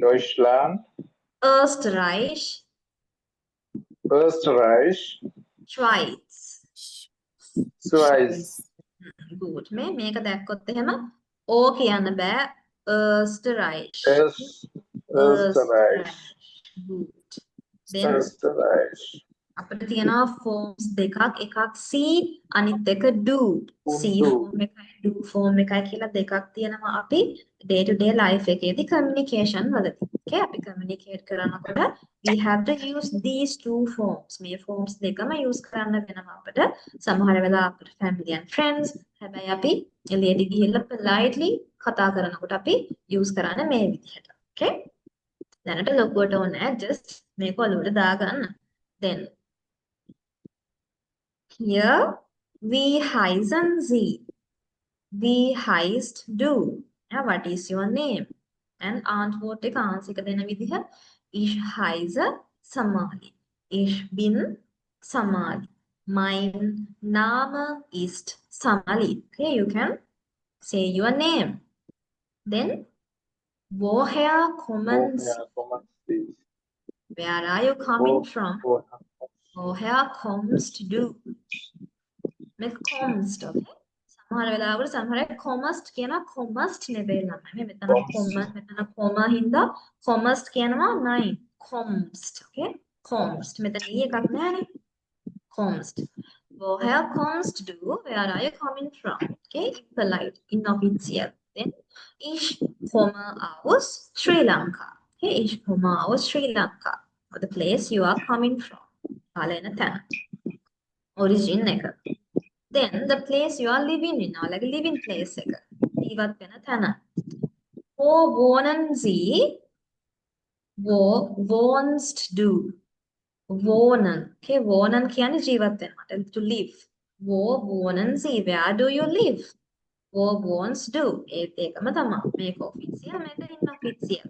Deutschland. Österreich. Schweiz. Good. මේක දැක්කොත් එහෙම ඕ කියන්න බෑ. Österreich. Österreich. Good. Then Österreich. අපිට තියෙනවා forms දෙකක්. එකක් see අනිත් එක do. See do. form එකයි do form එකයි කියලා දෙකක් තියෙනවා අපි day to day life එකේදී communication වලදී. Okay අපි communicate කරනකොට we have to use these two forms. මේ forms දෙකම use කරන්න වෙනවා අපිට. සමහර වෙලාවට අපිට family and friends හැබැයි අපි එළියට ගිහිල්ලා politely කතා කරනකොට අපි use කරන්නේ මේ විදිහට. Okay? දැනට ලොකුවට ඕනේ just මේක ඔලුවට දාගන්න. Then here we heißen sie. We heißt du. Yeah, what is your name? And antwort එක answer එක දෙන විදිහ ich heiße Samali. Ich bin Samali. Mein Name ist Samali. Okay, you can say your name. Then woher kommen Sie? Woher kommen Sie? Where are you coming from? Woher kommst du? Make kommst, okay? සමහර වෙලාවට සමහර අය කොමස්ට් කියනවා කොමස්ට් නෙවෙයි ළමයි. මෙතන කොම මෙතන කොම හින්දා කොමස්ට් කියනවා නයි. කොම්ස්ට්, okay? කොම්ස්ට්. මෙතන ඊ එකක් නැහැනේ. කොම්ස්ට්. Woher kommst du? Where are you coming from? Okay? Polite, inoffiziell. Then ich komme aus Sri Lanka. Okay? Ich komme aus Sri Lanka. Or the place you are coming from. පළවෙනි තැන. Origin එක. Then the place you are living in, or like a living place එක. ජීවත් වෙන තැන. Wo wohnen Sie? Wo wohnst du? Wohnen. Okay, wohnen කියන්නේ ජීවත් වෙනවා. To live. Wo wohnen Sie? Where do you live? Wo wohnst du? ඒකම තමයි. මේක official, මේක inofficial.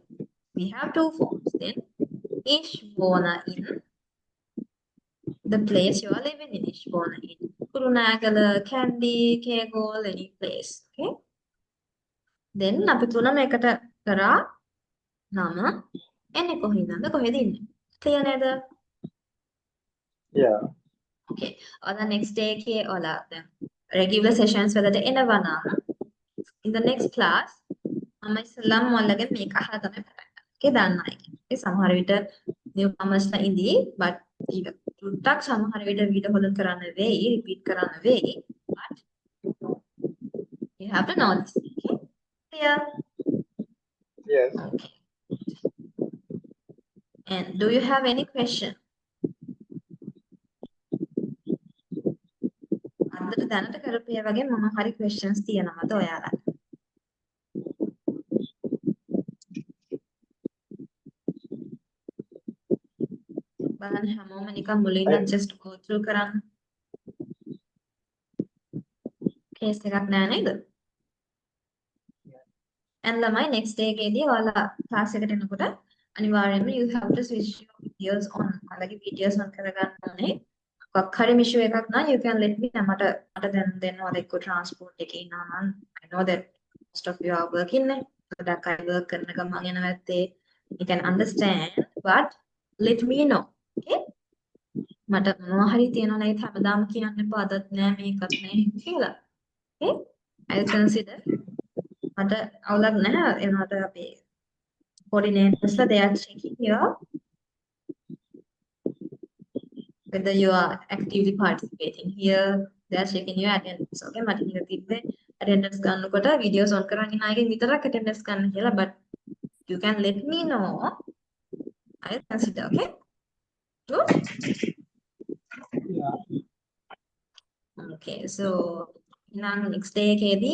We have two forms. Then ich wohne in the place you are living in. Ich wohne in Kurunagala, Kandy, Kegol, any place. Okay. Then අපි තුනම එකට කරා නම එන්නේ කොහින්දද කොහෙද ඉන්නේ? Clear නේද? Yeah. Okay. ඔයාලා next day එකේ ඔයාලා දැන් regular sessions වලට එනවා නම් in the next class මම ඉස්සෙල්ලාම ඔයාලගේ මේක අහලා තමයි පටන් ගන්න. Okay දන්න අය. ඒ සමහර විට newcomersලා ඉඳී but ඒක ටුට්ටක් සමහර විට වීඩියෝ හොලන් කරන්න වෙයි, repeat කරන්න වෙයි. But you have to know this. Okay? Clear? Yes. Okay. And do you have any question? අදට දැනට කරපු ඒ වගේ මොන හරි questions තියෙනවද ඔයාලට? බලන්න හැමෝම නිකන් මුලින්ම just go through කරන්න. case එකක් නෑ නේද? and ළමයි next day එකේදී ඔයාලා class එකට එනකොට අනිවාර්යයෙන්ම you have to switch your videos on. ඔයාලගේ videos on කරගන්න ඕනේ. මොකක් හරි issue එකක් නම් you can let me know. මට දැන් දෙන්න ඔයාලා එක්ක transport එකේ ඉන්නවා නම් I know that most of you are working නේ. ගොඩක් අය work කරන ගමන් යනවා ඇත්තේ. You can understand but let me know. Okay? මට මොනවා හරි තියෙනවා නේද හැමදාම කියන්න එපා අදත් නෑ මේකත් නෑ කියලා. Okay? I'll consider. මට අවුලක් නැහැ එනවාට අපේ coordinators they are checking your whether you are actively participating here. They are checking your attendance. Okay? මට ඉන්න තිබ්බේ attendance ගන්නකොට videos on කරන් ඉන්න අයගෙන් විතරක් attendance ගන්න කියලා but you can let me know. I'll consider. Okay? Good? Okay, so now next day එකේදී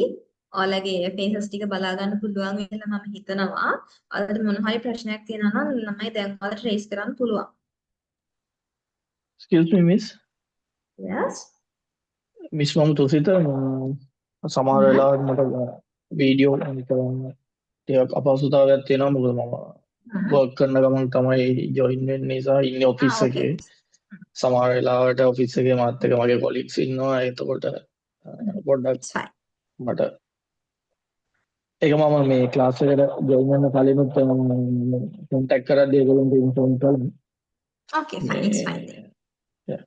ඔයාලගේ faces ටික බලා ගන්න පුළුවන් කියලා මම හිතනවා. ඔයාලට මොන හරි ප්‍රශ්නයක් තියෙනවා නම් ළමයි දැන් ඔයාලට raise කරන්න පුළුවන්. Excuse me, miss. Yes. Miss මම තුසිත සමහර වෙලාවට මට වීඩියෝ කරන්න ටිකක් අපහසුතාවයක් තියෙනවා මොකද මම work කරන ගමන් තමයි join වෙන්නේ නිසා ඉන්නේ office එකේ. සමහර වෙලාවට office එකේ මාත් එක්ක මගේ colleagues ඉන්නවා. එතකොට පොඩ්ඩක් මට ඒක මම මේ ක්ලාස් එකට join වෙන්න කලිනුත් contact කරද්දී ඒගොල්ලන්ට inform කළා. Okay, fine. It's fine then. Yeah.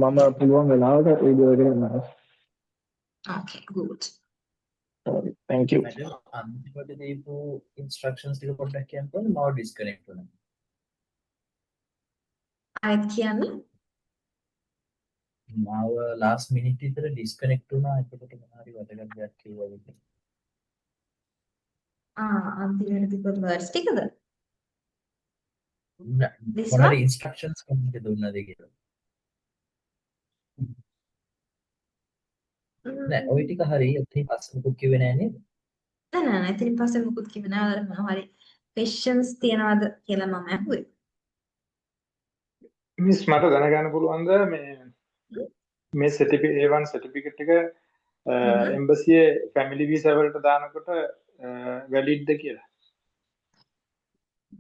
මම පුළුවන් වෙලාවට වීඩියෝ එක කරනවා. Okay, good. Thank you. Madam අන්තිමට දීපු ඉන්ස්ට්‍රක්ෂන්ස් ටික පොඩ්ඩක් කියන්න මාව ඩිස්කනෙක්ට් වුණා. ආයෙත් කියන්න. මාව ලාස්ට් මිනිත් විතර ඩිස්කනෙක්ට් වුණා. එතකොට මොනාරි වැදගත් දෙයක් කිව්වා විදිහට. අන්තිමට තිබ්බ words ටිකද? This මොනාරි one? ඉන්ස්ට්‍රක්ෂන්ස් කොහොමද දුන්නද කියලා. නෑ ওই ටික හරි. එතනින් පස්සේ මොකක් කිව්වේ නෑ නේද? නෑ එතනින් පස්සේ මොකුත් කිව්වේ නෑ. අර මොනවා හරි questions තියනවාද කියලා මම අහුවේ. මිස් මට දැනගන්න පුළුවන්ද මේ A1 certificate එක embassy family visa වලට දානකොට valid ද කියලා?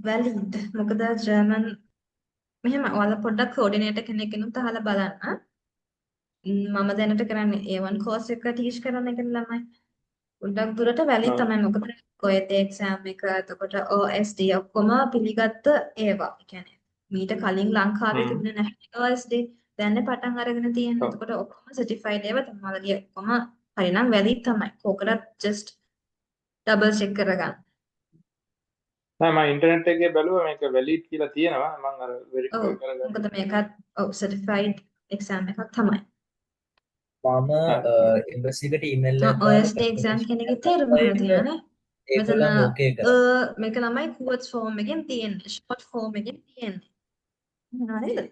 valid මොකද ජර්මන් මෙහෙම ඔයාලා පොඩ්ඩක් කෝඩිනේටර් කෙනෙක්ගෙනුත් අහලා බලන්න. මම දැනට කරන්නේ A1 course එක teach කරන එක ළමයි. පොඩ්ඩක් දුරට valid තමයි. මොකද කොහෙද exam එක එතකොට OSD ඔක්කොම පිළිගත්ත ඒවා. ඒ කියන්නේ මීට කලින් ලංකාවේ තිබුණේ නැහැ OSD. දැන් පටන් අරගෙන තියෙනවා. එතකොට ඔක්කොම certified ඒවා තමයි. ඔක්කොම හරිනම් valid තමයි. කොකටත් just double check කරගන්න. මම ඉන්ටර්නෙට් එකේ බැලුවා මේක valid කියලා තියෙනවා. මම අර verify කරගත්තා. මොකද මේකත් certified exam එකක් තමයි. මම embassy එකට email එකක් OSD exam කෙනෙක්ගේ තේරුම අහලා තියෙනනේ. ඒගොල්ලන් ඕකේ කරා. මේක ළමයි QS form එකෙන් තියෙන්නේ. short form එකෙන් තියෙන්නේ. නේද?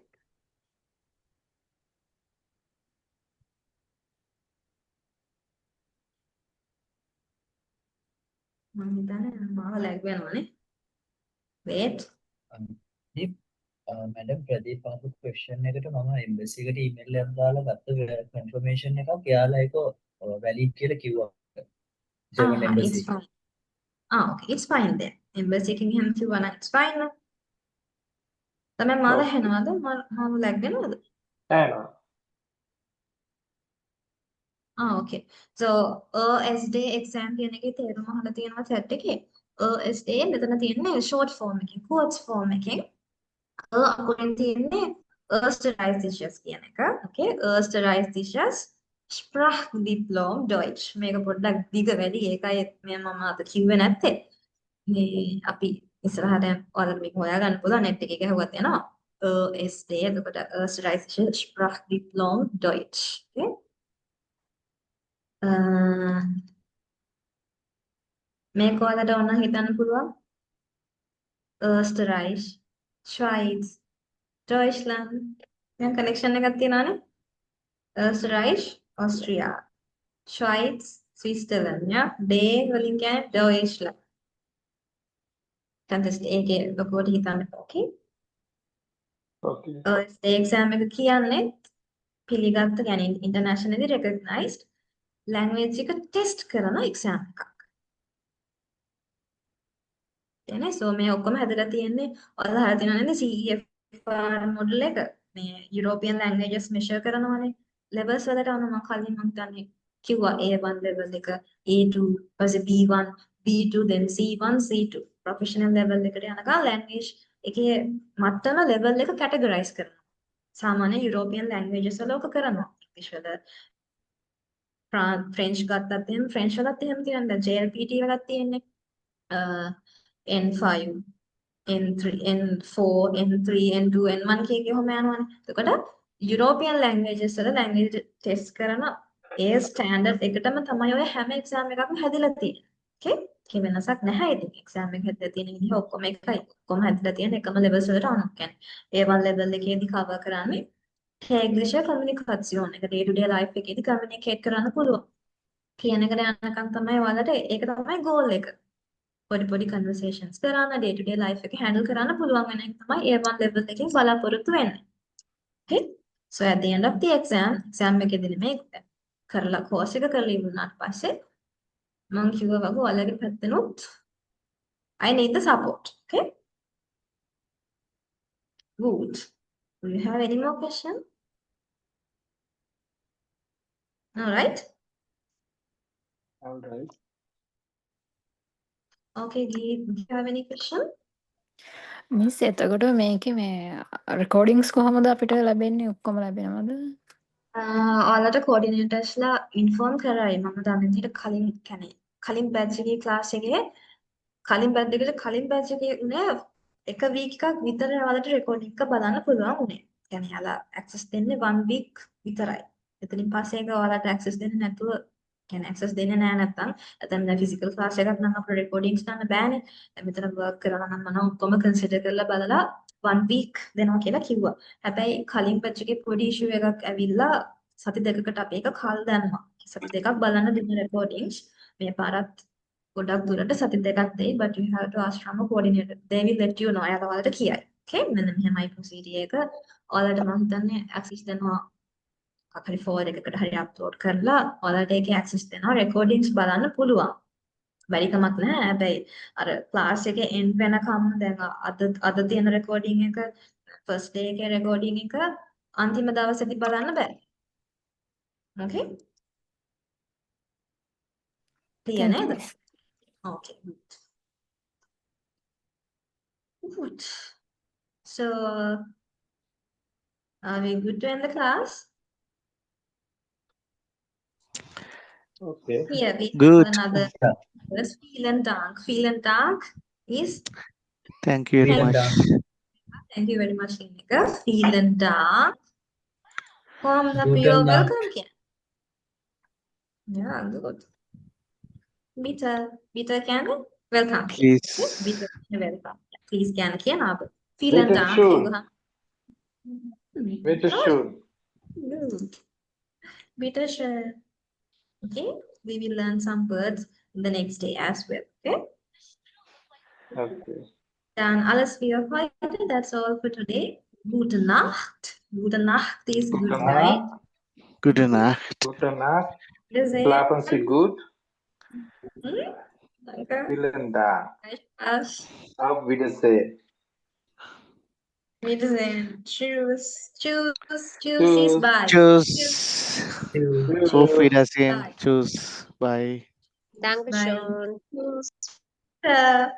මම හිතන්නේ මාව lag වෙනවනේ. wait. මැඩම් ප්‍රදීප් අහපු question එකට මම embassy එකට email එකක් දාලා ගත්ත confirmation එකක් එයාලා ඒක valid කියලා කිව්වා. German embassy. It's fine. Okay, it's fine then. Embassy එකෙන් එහෙම කිව්වා නම් it's fine නෝ. තමයි මාව ඇහෙනවද? මාව lag වෙනවද? ඇහෙනවා. Okay. So OSD exam කියන එකේ තේරුම අහලා තියෙනවා chat එකේ. OSD මෙතන තියෙන්නේ short form එකකින්, quotes form එකකින්. අකුරෙන් තියෙන්නේ Österreichisches කියන එක. Okay, Österreichisches Sprachdiplom Deutsch. මේක පොඩ්ඩක් දිග වැඩි. ඒකයි මම අද කිව්වේ නැත්තේ. මේ අපි ඉස්සරහට ඔයාලට මේක හොයාගන්න පුළුවන් net එකේ ගහුවත් යනවා. OSD එතකොට Österreichisches Sprachdiplom Deutsch. Okay. මේක ඔයාලට ඕන හිතන්න පුළුවන්. Österreich, Schweiz, Deutschland. දැන් කනෙක්ෂන් එකක් තියෙනවානේ. Österreich, Austria, Schweiz, Switzerland. යා D වලින් කියන්නේ Deutschland. දැන් ඒකේ ලොකුවට හිතන්න. Okay. Okay. ඒ exam එක කියන්නේ පිළිගත්ත يعني internationally recognized language එක test කරන exam එකක්. එනේ so මේ ඔක්කොම හැදලා තියෙන්නේ ඔයාලා අහලා තියෙනවනේ CEFR model එක. මේ European languages measure කරනවානේ. levels වලට අනුව මම කලින් මම හිතන්නේ කිව්වා A1 level එක A2 ඊපස්සේ B1 B2 then C1 C2 professional level එකට යනකම් language එකේ මට්ටම level එක categorize කරනවා. සාමාන්‍ය European languages වල ඔක කරනවා. English වල French ගත්තත් එහෙම French වලත් එහෙම තියෙනවා. JLPT වලත් තියෙන්නේ. N5 N3 N4 N3 N2 N1 කියකේ කොහොම යනවනේ. එතකොට European languages වල language test කරන ඒ standard එකටම තමයි ඔය හැම exam එකක්ම හැදිලා තියෙන්නේ. Okay? ඒක වෙනසක් නැහැ ඉතින්. exam එක හැදලා තියෙන විදිහ ඔක්කොම එකයි. ඔක්කොම හැදලා තියෙන එකම levels වලට අනුව. කියන්නේ A1 level එකේදී cover කරන්නේ tägliche Kommunikation එක day to day life එකේදී communicate කරන්න පුළුවන්. කියන එකට යනකම් තමයි ඔයාලට ඒක තමයි goal එක. පොඩි conversations කරන්න day to day life එක handle කරන්න පුළුවන් වෙන එක තමයි A1 level එකකින් බලාපොරොත්තු වෙන්නේ. Okay? So at the end of the exam එකේදී මේ කරලා course එක කරලා ඉවරනාට පස්සේ මම කිව්වා වගේ ඔයාලගේ පැත්තෙනුත් I need the support. Okay? Good. Do you have any more question? All right. All right. Okay, do you have any question? Miss එතකොට මේකේ මේ රෙකෝඩින්ග්ස් කොහමද අපිට ලැබෙන්නේ? ඔක්කොම ලැබෙනවද? ඔයාලට coordinatorsලා inform කරයි. මම දන්න විදිහට කලින් කියන්නේ කලින් බැච් එකේ ක්ලාස් එකේ කලින් බැච් එකේ උනේ එක වීක් එකක් විතර ඔයාලට රෙකෝඩින් එක බලන්න පුළුවන් උනේ. يعني යාලා ඇක්සස් දෙන්නේ 1 week විතරයි. එතනින් පස්සේ ඒක ඔයාලට ඇක්සස් දෙන්නේ නැතුව يعني ඇක්සස් දෙන්නේ නැහැ නැත්තම් එතන දැන් ෆිසිකල් ක්ලාස් එකක් නම් අපිට රෙකෝඩින්ග්ස් ගන්න බෑනේ. දැන් මෙතන වර්ක් කරනවා නම් මම ඔක්කොම කන්සිඩර් කරලා බලලා 1 week දෙනවා කියලා කිව්වා. හැබැයි කලින් බැච් එකේ පොඩි ඉෂුව එකක් ඇවිල්ලා සති දෙකකට අපි ඒක කල් දැම්මා. සති දෙකක් බලන්න දෙන රෙකෝඩින්ග්ස් මේ පාරත් ගොඩක් දුරට සති දෙකක් දෙයි but you have to ask from a coordinator. They will let you know. එයාලා ඔයාලට කියයි. Okay මෙන්න මෙහෙමයි procedure එක. ඔයාලට මම හිතන්නේ access දෙනවා අපේ ෆෝල් එකකට හරි අප්ලෝඩ් කරලා ඔයාලට ඒකේ access දෙනවා රෙකෝඩින්ග්ස් බලන්න පුළුවන්. බැරි කමක් නැහැ. හැබැයි අර ක්ලාස් එකේ end වෙනකම් දැන් අද තියෙන රෙකෝඩින් එක first day එකේ රෙකෝඩින් එක අන්තිම දවසේදී බලන්න බෑ. Okay? clear Thank නේද? you. Okay. Good. So, are we good to end the class? Okay. Here we Good. have another word, vielen Dank. Vielen Dank is Thank you very Vielen much. Dank. thank you very much, Linika. Vielen Dank. You're Guten Dank. welcome here. Yeah, good. Bitte, bitte gerne. Welcome. Please. Okay, bitte welcome. Please gerne gerne aber. Vielen Bitte Dank. schön. Mhm. Bitte Oh, schön. good. Bitte schön. Okay, we will learn some words the next day as well. Okay. Okay. Dann alles für heute. That's all for today. Gute Nacht. Gute Nacht is good Gute night. Nacht. Gute Nacht. Gute Nacht. Wiedersehen. Schlafen Sie gut. Hm? Danke. Vielen Dank. Spaß. Auf Wiedersehen. Wiedersehen. Tschüss. Tschüss. Tschüss is Tschüss. bye. Tschüss. Tschüss. Auf Tschüss. Wiedersehen. Bye. Tschüss. Bye. Dankeschön. Tschüss. Bye.